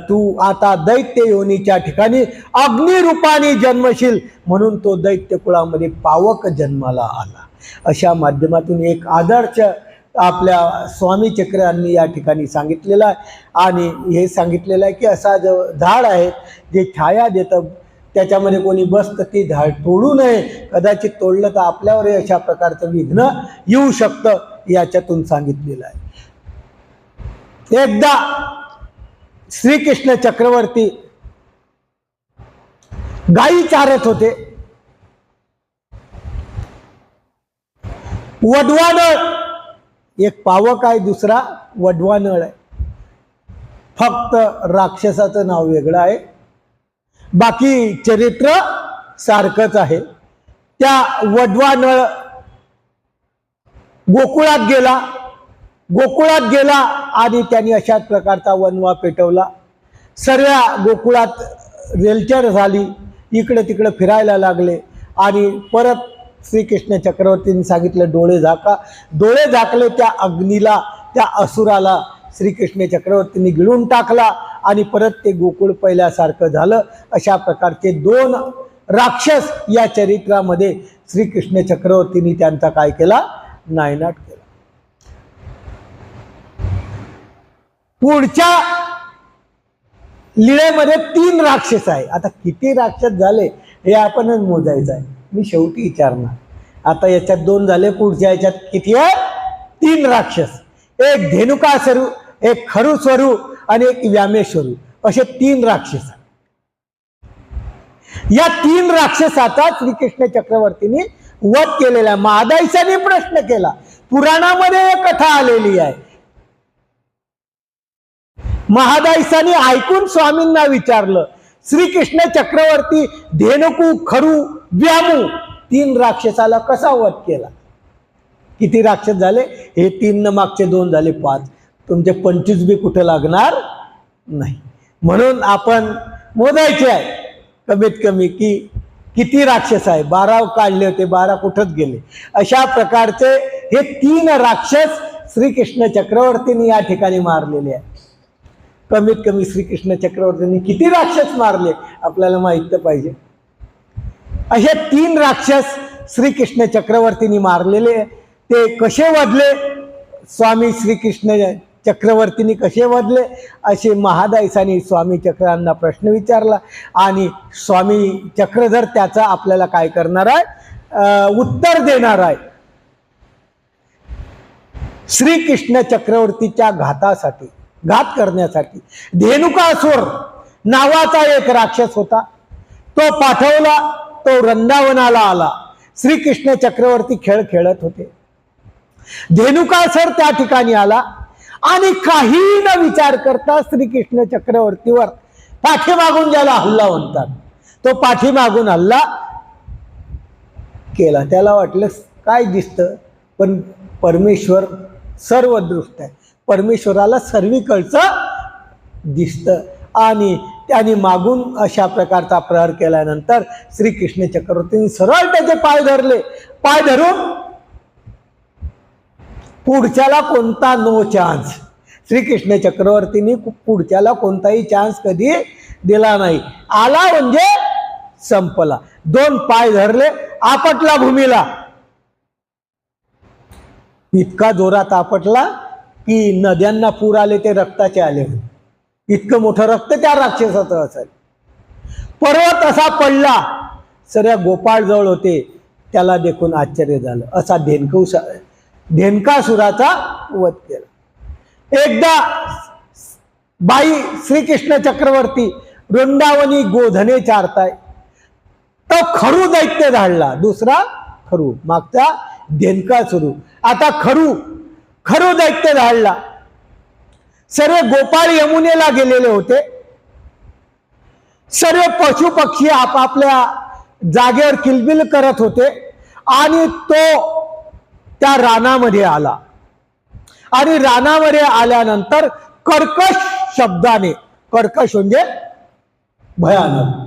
A: तू आता दैत्य योनीच्या ठिकाणी अग्निरूपाने जन्मशील, म्हणून तो दैत्य कुळामध्ये पावक जन्माला आला. अशा माध्यमातून एक आदर्श आपल्या स्वामी चक्रांनी या ठिकाणी सांगितलेला आहे. आणि हे सांगितलेलं आहे की असा जो झाड आहे जे छाया देतं, त्याच्यामध्ये कोणी बसतं, ती झाड तोडू नये. कदाचित तोडलं तर आपल्यावरही अशा प्रकारचं विघ्न येऊ शकतं, याच्यातून सांगितलेलं आहे. एकदा श्रीकृष्ण चक्रवर्ती गायी चारत होते. वडवानळ, एक पावक आहे, दुसरा वडवानळ आहे. फक्त राक्षसाचं नाव वेगळं आहे, बाकी चरित्र सारखंच आहे. त्या वडवानळ गोकुळात गेला आणि त्यांनी अशाच प्रकारचा वनवा पेटवला. सर्व गोकुळात रेलचेल झाली, इकडे तिकडे फिरायला लागले. आणि परत श्रीकृष्ण चक्रवर्तींनी सांगितलं, डोळे झाका. डोळे झाकले, त्या अग्नीला, त्या असुराला श्रीकृष्ण चक्रवर्तींनी गिळून टाकला आणि परत ते गोकुळ पहिल्यासारखं झालं. अशा प्रकारचे 2 राक्षस या चरित्रामध्ये श्रीकृष्ण चक्रवर्तींनी त्यांचा काय केला, नायनाट केला. पुढच्या लीळेमध्ये 3 राक्षस आहे. आता किती राक्षस झाले हे आपणच मोजायचं आहे, मी शेवटी विचारणार. आता याच्यात 2 झाले, पुढच्या याच्यात किती आहे, 3 राक्षस. एक धेनुकासुरू, एक खरुस्वरू आणि एक व्यामेश्वरू, असे 3 राक्षस. या 3 राक्षसाचा श्रीकृष्ण चक्रवर्तींनी वध केलेला. महादाईसाने प्रश्न केला, पुराणामध्ये एक कथा आलेली आहे. महादाईसाने ऐकून स्वामींना विचारलं, श्रीकृष्ण चक्रवर्ती धेनुकू, खरू, व्यामू 3 राक्षसाला कसा वध केला. किती राक्षस झाले, हे 3 न मागचे 2 झाले 5. तुमचे 25 बी कुठे लागणार नाही. म्हणून आपण मोजायचे आहे कमीत कमी की किती राक्षस आहे. 12 काढले होते, 12 कुठंच गेले. अशा प्रकारचे हे 3 राक्षस श्रीकृष्ण चक्रवर्तींनी या ठिकाणी मारलेले आहे. कमीत कमी श्रीकृष्ण चक्रवर्तींनी किती राक्षस मारले आपल्याला माहित तर पाहिजे. असे 3 राक्षस श्रीकृष्ण चक्रवर्तींनी मारलेले. ते कसे वधले, स्वामी श्रीकृष्ण चक्रवर्तींनी कसे वधले, असे महादाईसांनी स्वामी चक्रांना प्रश्न विचारला. आणि स्वामी चक्रधर त्याचा आपल्याला काय करणार आहे, उत्तर देणार आहे. श्रीकृष्ण चक्रवर्तीच्या घात करण्यासाठी धेनुकासुर नावाचा एक राक्षस होता. तो पाठवला, तो वृंदावनाला आला. श्रीकृष्ण चक्रवर्ती खेळ खेळत होते. धेनुकासुर त्या ठिकाणी आला आणि काही न विचार करता श्रीकृष्ण चक्रवर्तीवर पाठीमागून, ज्याला हल्ला म्हणतात, तो पाठीमागून हल्ला केला. त्याला वाटलं काय दिसतं, पण परमेश्वर सर्व दृष्ट आहे, परमेश्वराला सर्वीकडचं दिसतं. आणि त्यांनी मागून अशा प्रकारचा प्रहार केल्यानंतर श्रीकृष्ण चक्रवर्तींनी सरळ त्याचे पाय धरले. पाय धरून पुढच्याला कोणता नो चान्स, श्रीकृष्ण चक्रवर्तींनी पुढच्याला कोणताही चान्स कधी दिला नाही. आला म्हणजे संपला. 2 पाय धरले, आपटला भूमीला. इतका जोरात आपटला की नद्यांना पूर आले, ते रक्ताचे आले. इतकं मोठं रक्त त्या राक्षसाचं असेल. पर्वत असा पडला. सर्व गोपाळ जवळ होते, त्याला देखून आश्चर्य झालं. असा धेनुकासुराचा वध केला. एकदा बाई श्रीकृष्ण चक्रवर्ती वृंदावनी गोधने चारताय, तो खरू दैत्य धाडला. दुसरा खरू, मागचा धेनुकासुरू. आता खरू दैत्य धाडला. सर्व गोपाळ यमुनेला गेलेले होते. सर्व पशु पक्षी आपापल्या जागेवर किलबिल करत होते आणि तो त्या रानामध्ये आला. आणि रानामध्ये आल्यानंतर कर्कश शब्दाने, कर्कश म्हणजे भयानक,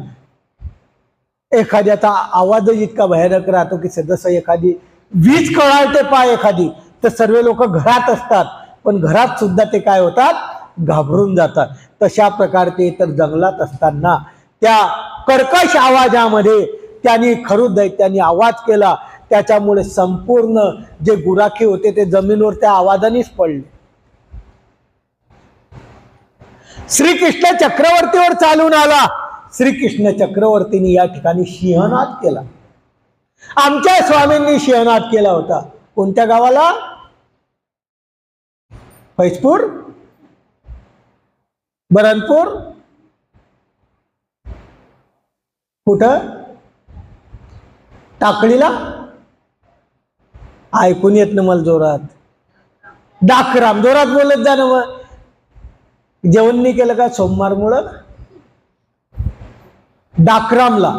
A: एखाद्याचा आवाजच इतका भयानक राहतो की जसं एखादी वीज कळाळते पाय एखादी, तर सर्व लोक घरात असतात पण घरात सुद्धा ते काय होतात, घाबरून जातात. तशा प्रकारचे तर जंगलात असताना त्या कर्कश आवाजामध्ये त्यांनी खरुड दैत्याने आवाज केला. त्याच्यामुळे संपूर्ण जे गुराखी होते ते जमिनीवर त्या आवाजानेच पडले. श्रीकृष्ण चक्रवर्तीवर चालून आला. श्रीकृष्ण चक्रवर्तीने या ठिकाणी सिंहनाद केला. आमच्या स्वामींनी सिंहनाद केला होता. कोणत्या गावाला? फैजपूर, बरणपूर, कुठं? टाकळीला? ऐकून येत ना मला जोरात. डाकराम, जोरात बोलत जा ना. मग जेवण नाही केलं का सोमवारमुळं? डाकरामला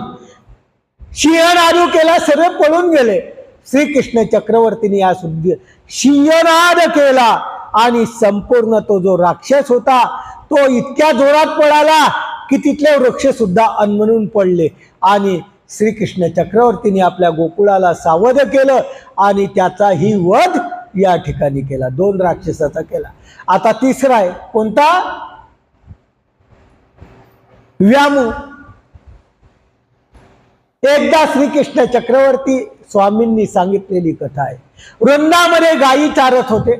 A: सिंहनाद केला, सर्व पळून गेले. श्रीकृष्ण चक्रवर्तीने या सुद्धा सिंहनाद केला आणि संपूर्ण तो जो राक्षस होता तो इतक्या जोरात पळाला की तिथले वृक्ष सुद्धा अनमनून पडले. आणि श्रीकृष्ण चक्रवर्तीने आपल्या गोकुळाला सावध केलं आणि त्याचाही वध या ठिकाणी केला. 2 राक्षसाचा केला. आता तिसरा आहे. कोणता? व्यामू. एकदा श्रीकृष्ण चक्रवर्ती स्वामींनी सांगितलेली कथा आहे. वृंदामध्ये गायी चारत होते.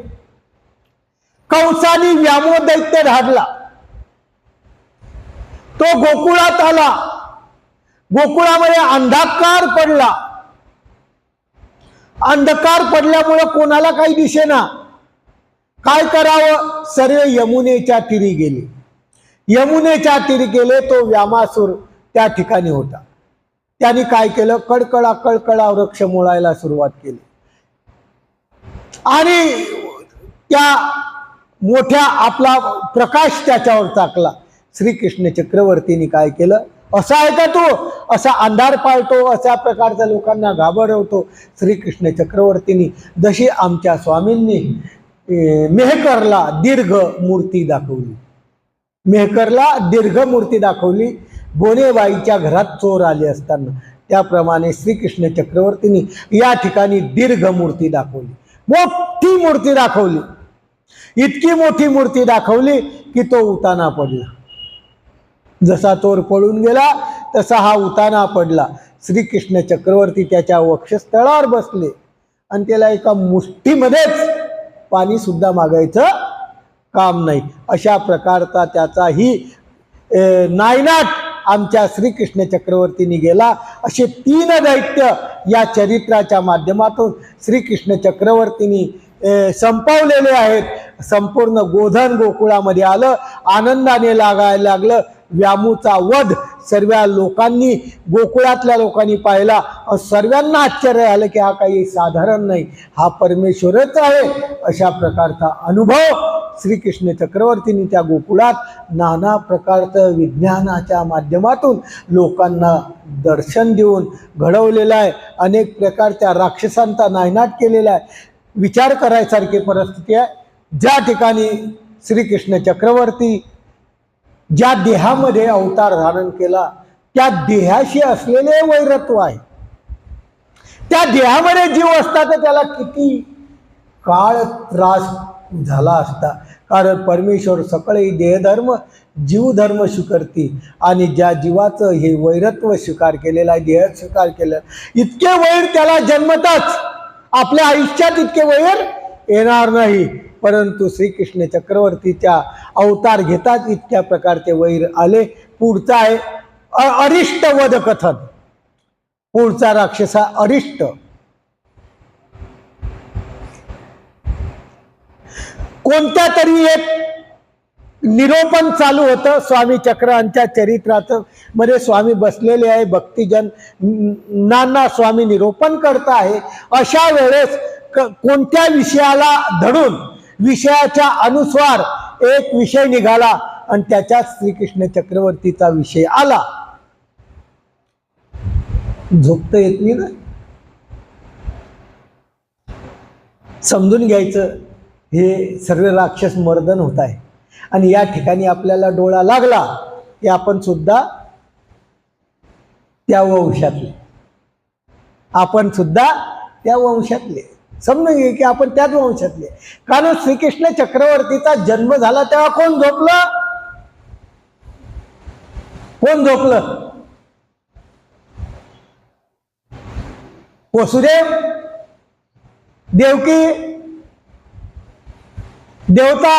A: कंसाने व्यामो दैत्य धाडला. तो गोकुळात आला. गोकुळामध्ये अंधकार पडला. अंधकार पडल्यामुळे कोणाला काही दिसेना. काय करावं? सर्व यमुनेच्या तीरी गेले. यमुनेच्या तीरी गेले. तो व्यामासूर त्या ठिकाणी होता. त्यांनी काय केलं? कडकडा कडकडा वृक्ष मोडायला सुरुवात केली आणि त्या मोठ्या आपला प्रकाश त्याच्यावर टाकला. श्रीकृष्ण चक्रवर्तीने काय केलं? असा आहे का तू? असा अंधार पाळतो, अशा प्रकारच्या लोकांना घाबरवतो. श्रीकृष्ण चक्रवर्तींनी जशी आमच्या स्वामींनी मेहकरला दीर्घ मूर्ती दाखवली, मेहकरला दीर्घ मूर्ती दाखवली. बोनेबाईच्या घरात चोर आले असताना त्याप्रमाणे श्रीकृष्ण चक्रवर्तींनी या ठिकाणी दीर्घ मूर्ती दाखवली. मोठी मूर्ती दाखवली. इतकी मोठी मूर्ती दाखवली की तो उताना पडला. जसा चोर पळून गेला तसा हा उताना पडला. श्रीकृष्ण चक्रवर्ती त्याच्या वक्षस्थळावर बसले आणि त्याला एका मुष्टीमध्येच पाणी सुद्धा मागायचं काम नाही. अशा प्रकारचा त्याचाही नायनाट आमच्या श्रीकृष्ण चक्रवर्तींनी गेला. असे 3 दैत्य या चरित्राच्या माध्यमातून श्रीकृष्ण चक्रवर्तींनी संपवलेले आहेत. संपूर्ण गोधन गोकुळामध्ये आलं. आनंदाने लागायला लागलं. व्यामूचा वध सर्व लोकांनी, गोकुळातल्या लोकांनी पाहिला. सर्वांना आश्चर्य आलं की हा काही साधारण नाही, हा परमेश्वरच आहे. अशा प्रकारचा अनुभव श्रीकृष्ण चक्रवर्तींनी त्या गोकुळात नाना प्रकारचं विज्ञानाच्या माध्यमातून लोकांना दर्शन देऊन घडवलेलं आहे. अनेक प्रकारच्या राक्षसांचा नायनाट केलेला आहे. विचार करायसारखी परिस्थिती आहे. ज्या ठिकाणी श्रीकृष्ण चक्रवर्ती ज्या देहामध्ये अवतार धारण केला त्या देहाशी असलेले वैरत्व आहे. त्या देहामध्ये जीव असता तर त्याला किती काळ त्रास झाला असता. कारण परमेश्वर सकळही देहधर्म जीवधर्म स्वीकारती आणि ज्या जीवाचं हे वैरत्व स्वीकार केलेला आहे, देह स्वीकार केलेला, इतके वैर त्याला जन्मताच आपल्या आयुष्यात इतके वैर येणार नाही. परंतु श्रीकृष्ण चक्रवर्तीच्या अवतार घेतात इतक्या प्रकारचे वैर आले. पुढचा आहे अरिष्ट वध कथन. पुढचा राक्षसा अरिष्ट. कोणत्या तरी एक निरोपण चालू होतं स्वामी चक्रांच्या चरित्राचं मध्ये. स्वामी बसलेले आहे, भक्तिजन नाना स्वामी निरोपण करत आहे. अशा वेळेस कोणत्या विषयाला धरून विषयाच्या अनुसार एक विषय निघाला आणि त्याच्यात श्रीकृष्ण चक्रवर्तीचा विषय आला. झोपता येत नाही ना. समजून घ्यायचं हे सर्व राक्षस मर्दन होत आहे. आणि या ठिकाणी आपल्याला डोळा लागला की आपण सुद्धा त्या वंशातले, आपण सुद्धा त्या वंशातले. समजून घे की आपण त्याच वंशातले. कारण श्रीकृष्ण चक्रवर्तीचा जन्म झाला तेव्हा कोण झोपलं? कोण झोपलं? वसुदेव, देवकी, देवता,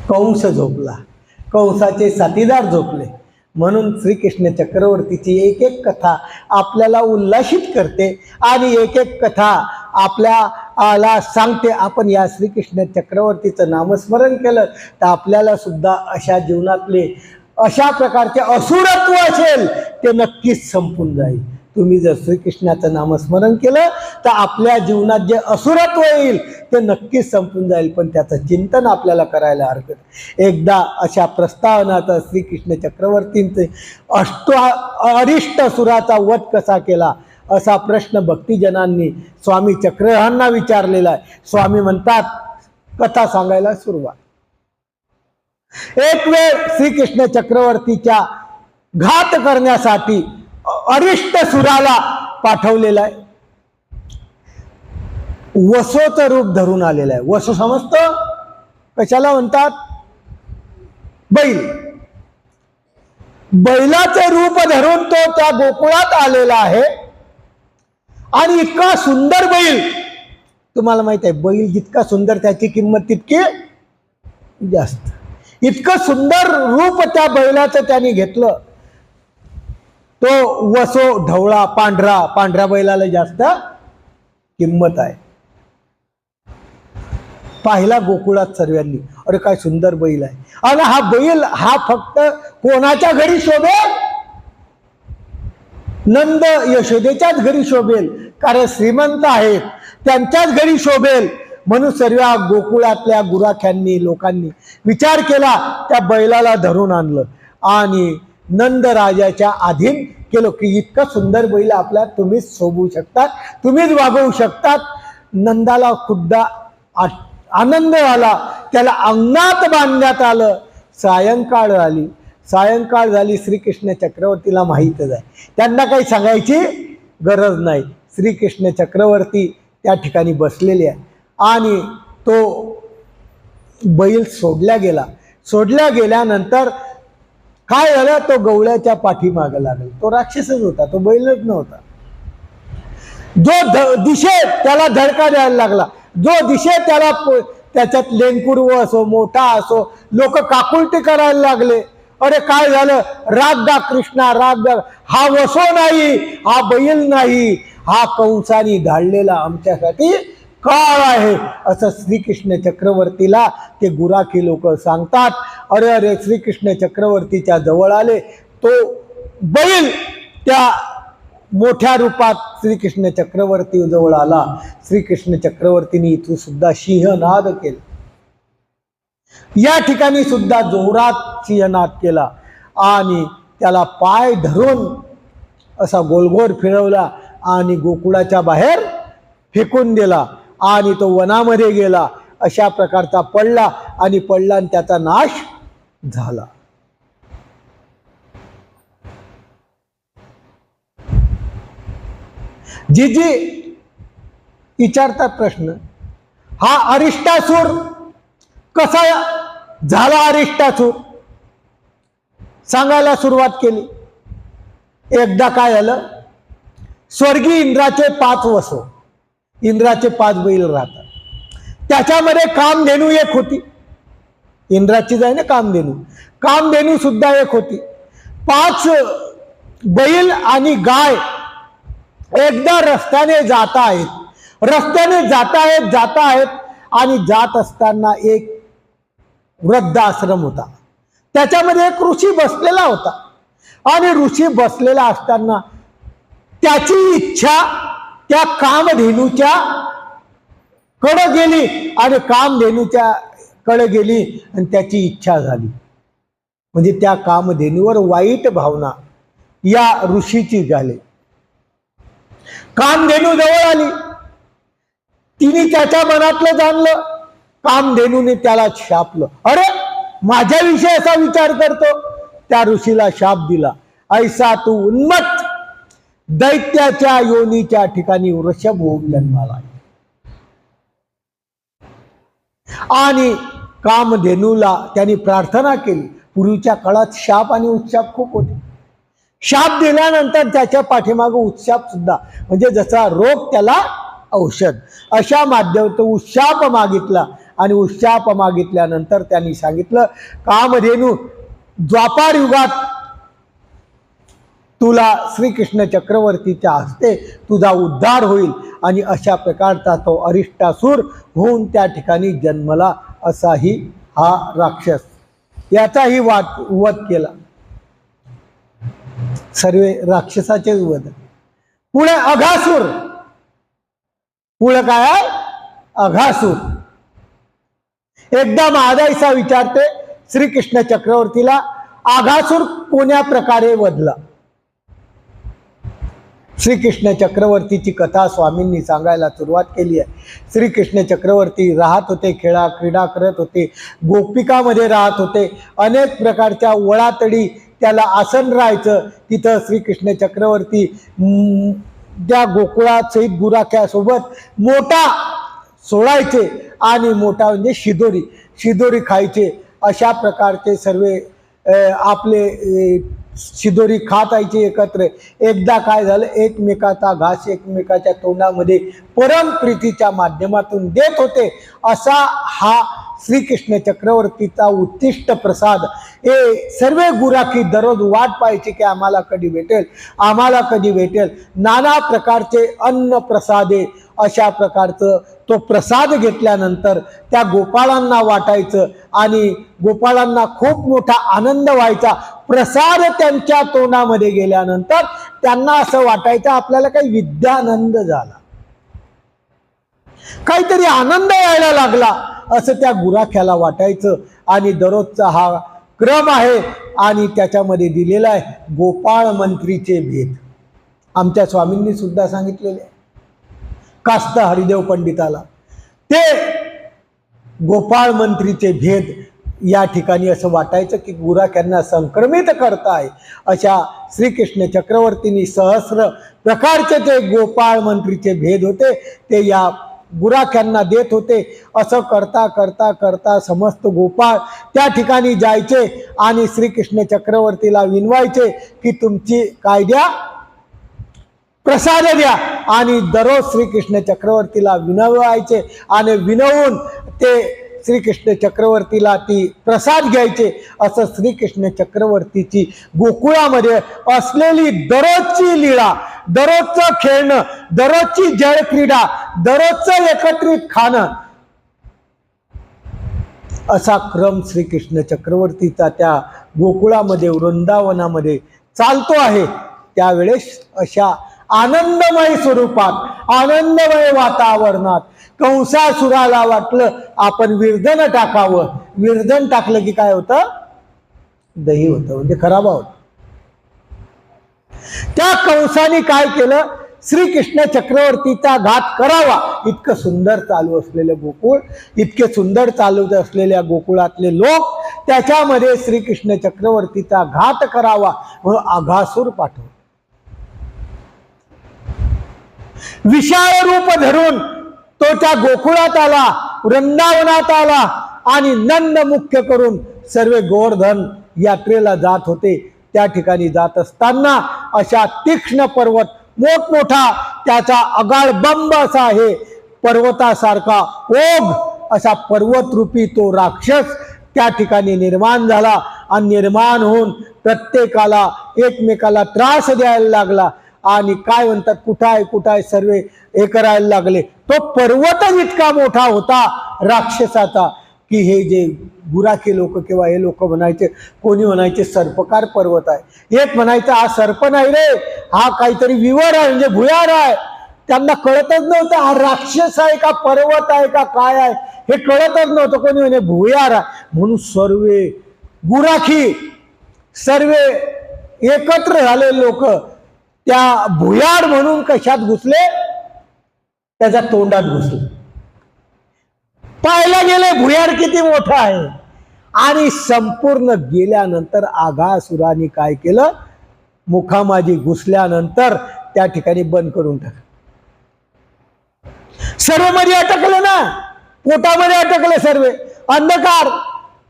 A: कंस झोपला. कंसाचे साथीदार झोपले. म्हणून श्रीकृष्ण चक्रवर्तीची एक एक कथा आपल्याला उल्हासित करते आणि एक एक कथा आपल्याला सांगते. आपण या श्रीकृष्ण चक्रवर्तीचं नामस्मरण केलं तर आपल्याला सुद्धा अशा जीवनातले अशा प्रकारचे असुरत्व असेल ते नक्कीच संपून जाईल. तुम्ही जर श्रीकृष्णाचं नामस्मरण केलं तर आपल्या जीवनात जे असुरत्व येईल ते नक्कीच संपून जाईल. पण त्याचं चिंतन आपल्याला करायला हरकत. एकदा अशा प्रस्तावनात श्रीकृष्ण चक्रवर्तींचे अरिष्ट सुराचा वध कसा केला असा प्रश्न भक्तिजनांनी स्वामी चक्रहांना विचारलेला आहे. स्वामी म्हणतात, कथा सांगायला सुरुवात. एक वेळ श्रीकृष्ण चक्रवर्तीच्या घात करण्यासाठी अरिष्ट सुराला पाठवलेला आहे. वसोचं रूप धरून आलेला आहे. वसो समजतं कशाला म्हणतात? बैल. बैलाचं रूप धरून तो त्या गोकुळात आलेला आहे. आणि इतका सुंदर बैल, तुम्हाला माहित आहे बैल जितका सुंदर त्याची किंमत तितकी जास्त. इतकं सुंदर रूप त्या बैलाचं त्याने घेतलं. तो वसो ढवळा, पांढरा, पांढऱ्या बैलाला जास्त किंमत आहे. पाहिला गोकुळात सर्वांनी, अरे काय सुंदर बैल आहे. आणि हा बैल हा फक्त कोणाच्या घरी शोभेल? नंद यशोदेच्याच घरी शोभेल. कारण श्रीमंत आहेत त्यांच्याच घरी शोभेल. म्हणून सर्व गोकुळातल्या गुराख्यांनी लोकांनी विचार केला, त्या बैलाला धरून आणलं आणि नंद राजाच्या अधीन केलं की इतकं सुंदर बैल आपल्या तुम्हीच शोभू शकतात, तुम्हीच वागवू शकतात. नंदाला खुद्दा आनंद झाला. त्याला अंगणात बांधण्यात आलं. सायंकाळ झाली. श्रीकृष्ण चक्रवर्तीला माहीतच आहे, त्यांना काही सांगायची गरज नाही. श्रीकृष्ण चक्रवर्ती त्या ठिकाणी बसलेले आहे आणि तो बैल सोडल्या गेल्यानंतर काय झालं? तो गवळ्याच्या पाठीमागे लागला. तो राक्षसच होता, तो बैलच नव्हता. जो दिशेत त्याला धडका द्यायला लागला, जो दिशेत त्याला त्याच्यात लेंकुरव असो मोठा असो लोक काकुलटी करायला लागले. अरे काय झालं? राग कृष्णा, राग. हा वसो नाही, हा बैल नाही, हा कंसाने धाडलेला आमच्यासाठी काळ आहे असं श्रीकृष्ण चक्रवर्तीला ते गुराखी लोक सांगतात. अरे श्रीकृष्ण चक्रवर्तीच्या जवळ आले. तो बैल त्या मोठ्या रूपात श्रीकृष्ण चक्रवर्ती जवळ आला. श्रीकृष्ण चक्रवर्तीने इथून सुद्धा सिंहनाद केला. या ठिकाणी सुद्धा जोरात सिंहनाद केला आणि त्याला पाय धरून असा गोलगोल फिरवला आणि गोकुळाच्या बाहेर फेकून दिला आणि तो वनामध्ये गेला. अशा प्रकारचा पडला आणि त्याचा नाश झाला. जी विचारतात प्रश्न, हा अरिष्टासूर कसा झाला? अरिष्टासूर सांगायला सुरुवात केली. एकदा काय झालं? स्वर्गीय इंद्राचे 5 वसो, इंद्राचे 5 बैल राहतात. त्याच्यामध्ये कामधेनू एक होती. इंद्राचीच आहे ना कामधेनू. कामधेनू सुद्धा एक होती. 5 बैल आणि गाय एकदा रस्त्याने जात आहेत आणि जात असताना एक वृद्ध आश्रम होता. त्याच्यामध्ये एक ऋषी बसलेला होता आणि ऋषी बसलेला असताना त्याची इच्छा त्या कामधेनूच्या कडे गेली आणि कामधेनूच्या कडे गेली आणि त्याची इच्छा झाली. म्हणजे त्या कामधेनूवर वाईट भावना या ऋषीची झाली. कामधेनू जवळ आली, तिने त्याच्या मनातलं जाणलं. कामधेनूने त्याला शापलं. अरे माझ्याविषयी असा विचार करतो. त्या ऋषीला शाप दिला, ऐसा तू उन्मत्त दैत्याच्या योनीच्या ठिकाणी वृषभ होऊन जन्माला. आणि कामधेनूला त्यांनी प्रार्थना केली. पूर्वीच्या काळात शाप आणि उत्शाप खूप होते. शाप दिल्यानंतर त्याच्या पाठीमागे उत्शाप सुद्धा, म्हणजे जसा रोग त्याला औषध, अशा माध्यमातून उत्शाप मागितला. आणि उत्शाप मागितल्यानंतर त्यांनी सांगितलं, कामधेनू द्वापार युगात तुला श्रीकृष्ण चक्रवर्तीच्या हस्ते तुझा उद्धार होईल. आणि अशा प्रकारचा तो अरिष्टासूर होऊन त्या ठिकाणी जन्मला. असाही हा राक्षस, याचाही वध केला. सर्व राक्षसाचेच वध. पुढे अघासूर. पुढे काय आहे? अघासूर. एकदा महादाईसा विचारते श्रीकृष्ण चक्रवर्तीला, अघासूर कोण्या प्रकारे वधला? श्रीकृष्ण चक्रवर्तीची कथा स्वामींनी सांगायला सुरुवात केली आहे. श्रीकृष्ण चक्रवर्ती राहत होते, क्रीडा करत होते, गोपिकामध्ये राहत होते. अनेक प्रकारच्या वळातडी त्याला आसन राहायचं. तिथं श्रीकृष्ण चक्रवर्ती त्या गोकुळात सहित गुराख्यासोबत मोठा सोडायचे. आणि मोठा म्हणजे शिदोरी खायचे. अशा प्रकारचे सर्व आपले शिदोरी खात यायचे एकत्र. एकदा काय झालं, एकमेकाचा घास एकमेकाच्या तोंडामध्ये परम प्रीतीच्या माध्यमातून देत होते. असा हा श्रीकृष्ण चक्रवर्तीचा उत्तिष्ट प्रसाद. हे सर्व गुराखी दररोज वाट पाहायचे की आम्हाला कधी भेटेल, आम्हाला कधी भेटेल. नाना प्रकारचे अन्न प्रसादे, अशा प्रकारचं तो प्रसाद घेतल्यानंतर त्या गोपाळांना वाटायचं. आणि गोपाळांना खूप मोठा आनंद व्हायचा. प्रसाद त्यांच्या तोंडामध्ये गेल्यानंतर त्यांना असं वाटायचं आपल्याला काही विद्यानंद झाला, काहीतरी आनंद व्हायला लागला, असं त्या गुराख्याला वाटायचं. आणि दररोजचा हा क्रम आहे. आणि त्याच्यामध्ये दिलेला आहे गोपाळ मंत्रीचे भेद. आमच्या स्वामींनी सुद्धा सांगितलेले कास्त हरिदेव पंडिताला ते गोपाळ मंत्रीचे भेद. या ठिकाणी असं वाटायचं की गुराख्यांना संक्रमित करताय. अशा श्रीकृष्ण चक्रवर्तींनी सहस्र प्रकारचे ते गोपाळ मंत्रीचे भेद होते ते या गुराख्यांना देत होते. असं करता करता करता समस्त गोपाळ त्या ठिकाणी जायचे आणि श्रीकृष्ण चक्रवर्तीला विनवायचे की तुमची काय द्या, प्रसाद द्या. आणि दररोज श्रीकृष्ण चक्रवर्तीला विनवायचे आणि विनवून ते श्रीकृष्ण चक्रवर्तीला ती प्रसाद घ्यायचे. असं श्रीकृष्ण चक्रवर्तीची गोकुळामध्ये असलेली दररोजची लीळा, दररोजचं खेळणं, दररोजची जळक्रीडा, दररोजचं एकत्रित खाणं, असा क्रम श्रीकृष्ण चक्रवर्तीचा त्या गोकुळामध्ये वृंदावनामध्ये चालतो आहे. त्यावेळेस अशा आनंदमय स्वरूपात, आनंदमय वातावरणात कंसासुराला वाटलं आपण विरधन टाकावं. विरधन टाकलं की काय होतं? दही होतं, म्हणजे खराबा होतं. त्या कंसाने काय केलं? श्रीकृष्ण चक्रवर्तीचा घात करावा. इतकं सुंदर चालू असलेलं गोकुळ, इतके सुंदर चालू असलेल्या गोकुळातले लोक, त्याच्यामध्ये श्रीकृष्ण चक्रवर्तीचा घात करावा म्हणून अघासूर पाठवला. विशाळ रूप धरून तो त्या गोकुळात आला, वृंदावनात आला आणि नंद मुख्य करून सर्व गोवर्धन यात्रेला जात होते. त्या ठिकाणी जात असताना अशा तीक्ष्ण पर्वत, मोठमोठा त्याचा अगाळ बंब असा आहे, पर्वतासारखा ओघ असा पर्वतरूपी तो राक्षस त्या ठिकाणी निर्माण झाला. आणि निर्माण होऊन प्रत्येकाला एकमेकाला त्रास द्यायला लागला. आणि काय म्हणतात, कुठाय सर्व हे करायला लागले. तो पर्वतच इतका मोठा होता राक्षसाचा की हे जे गुराखी लोक किंवा हे लोक म्हणायचे, कोणी म्हणायचे सर्पकार पर्वत आहे, एक म्हणायचं हा सर्प नाही रे, हा काहीतरी विवर आहे म्हणजे भुयार आहे. त्यांना कळतच नव्हतं हा राक्षस आहे का पर्वत आहे का काय आहे हे कळतच नव्हतं. कोणी म्हणे भुयार म्हणून सर्व गुराखी सर्व एकत्र झाले लोक त्या भुयार म्हणून कशात घुसले, त्याच्या तोंडात घुसले. पाहायला गेले भुयार किती मोठा आहे आणि संपूर्ण गेल्यानंतर आघासुराने काय केलं, मुखामाजी घुसल्यानंतर त्या ठिकाणी बंद करून टाकलं. सर्व मध्ये अटकले ना, पोटामध्ये अटकले सर्व. अंधकार,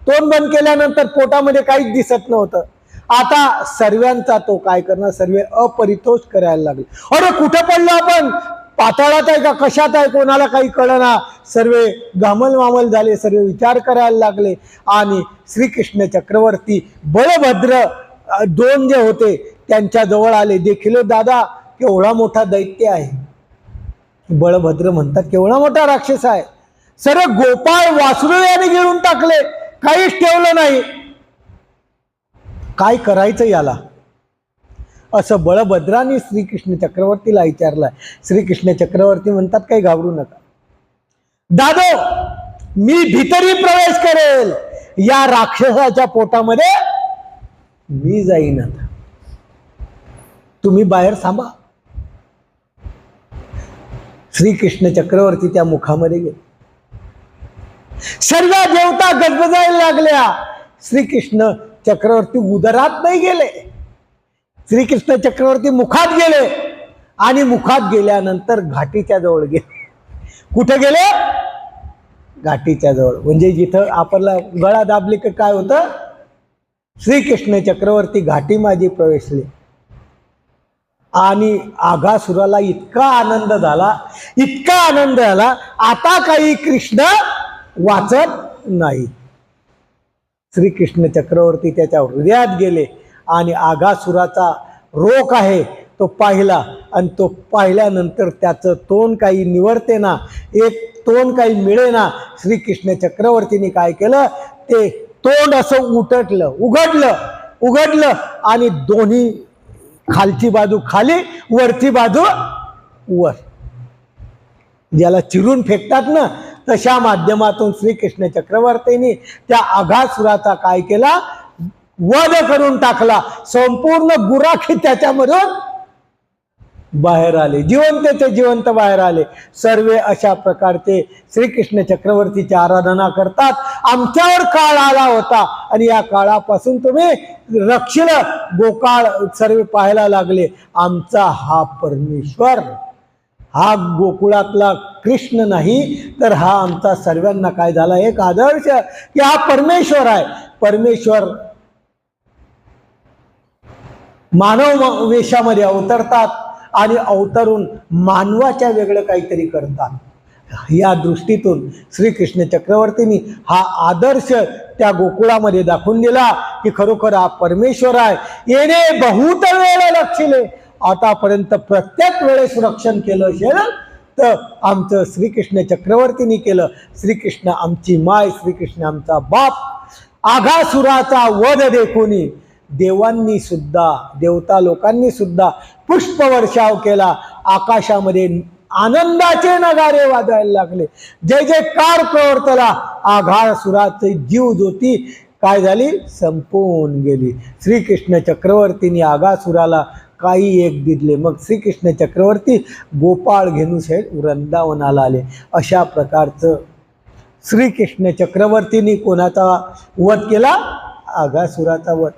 A: तोंड बंद केल्यानंतर पोटामध्ये काहीच दिसत नव्हतं. आता सर्वांचा तो काय करणार, सर्व अपरितोष करायला लागले. अरे कुठं पडलो आपण, पाताळात आहे का कशात आहे, कोणाला काही कळना. सर्व गामल मामल झाले, सर्व विचार करायला लागले. आणि श्रीकृष्ण चक्रवर्ती बळभद्र दोन जे होते त्यांच्या जवळ आले. देखील दादा केवढा मोठा दैत्य आहे. बळभद्र म्हणतात केवढा मोठा राक्षस आहे. सर्व गोपाळ वासरू याने गिळून टाकले, काहीच ठेवलं नाही. काय करायचं याला, असं बळभद्राने श्रीकृष्ण चक्रवर्तीला विचारलं. श्रीकृष्ण चक्रवर्ती म्हणतात काही घाबरू नका दादो, मी भीतरी प्रवेश करेल, या राक्षसाच्या पोटामध्ये मी जाईन, आता तुम्ही बाहेर थांबा. श्रीकृष्ण चक्रवर्ती त्या मुखामध्ये गेले. सर्व देवता गजबजायला लागल्या. श्रीकृष्ण चक्रवर्ती उदरात नाही गेले, श्रीकृष्ण चक्रवर्ती मुखात गेले. आणि मुखात गेल्यानंतर घाटीच्या जवळ गेले. कुठे गेले, घाटीच्या जवळ. म्हणजे जिथं आपल्याला गळा दाबले की काय होतं, श्रीकृष्ण चक्रवर्ती घाटी माझी प्रवेशले. आणि आघासुराला इतका आनंद झाला, इतका आनंद झाला, आता काही कृष्ण वाचत नाही. श्रीकृष्ण चक्रवर्ती त्याच्या हृदयात गेले आणि आघासुराचा रोख आहे तो पाहिला. आणि तो पाहिल्यानंतर त्याचं तोंड काही निवडते ना, एक तोंड काही मिळेना. श्रीकृष्ण चक्रवर्तीने काय केलं, ते तोंड असं उघडलं आणि दोन्ही खालची बाजू खाली, वरची बाजू वर, ज्याला चिरून फेकतात ना, तशा माध्यमातून श्रीकृष्ण चक्रवर्तींनी त्या आघासुराचा काय केला, वध करून टाकला. संपूर्ण गुराखी त्याच्यामधून बाहेर आले, जिवंत जिवंत बाहेर आले. सर्व अशा प्रकारचे श्रीकृष्ण चक्रवर्तीची आराधना करतात. आमच्यावर काळ आला होता आणि या काळापासून तुम्ही रक्षिलं, गोकाळ सर्व पाहायला लागले. आमचा हा परमेश्वर, हा गोकुळातला कृष्ण नाही तर हा आमचा सर्वांना काय झाला, एक आदर्श की हा परमेश्वर आहे. परमेश्वर मानव वेशामध्ये अवतरतात आणि अवतरून मानवाच्या वेगळं काहीतरी करतात. या दृष्टीतून श्रीकृष्ण चक्रवर्तींनी हा आदर्श त्या गोकुळामध्ये दाखवून दिला की खरोखर हा परमेश्वर आहे. येणे बहुत वेळ रक्षिले, आतापर्यंत प्रत्येक वेळेस रक्षण केलं असेल तर आमचं श्रीकृष्ण चक्रवर्तींनी केलं. श्रीकृष्ण आमची माय, श्रीकृष्ण आमचा बाप. आघासुराचा वध देखून देवांनी सुद्धा, देवता लोकांनी सुद्धा पुष्पवर्षाव केला. आकाशामध्ये आनंदाचे नगारे वाजायला लागले, जय जयकार प्रवर्तला. आघासुराचे जीव ज्योती काय झाली, संपून गेली. श्रीकृष्ण चक्रवर्तींनी आघासुराला काही एक दिले. मग श्रीकृष्ण चक्रवर्ती गोपाळ घेऊन वृंदावनाला आले. अशा प्रकारचं श्रीकृष्ण चक्रवर्तींनी कोणाचा वध केला, आघासुराचा वध.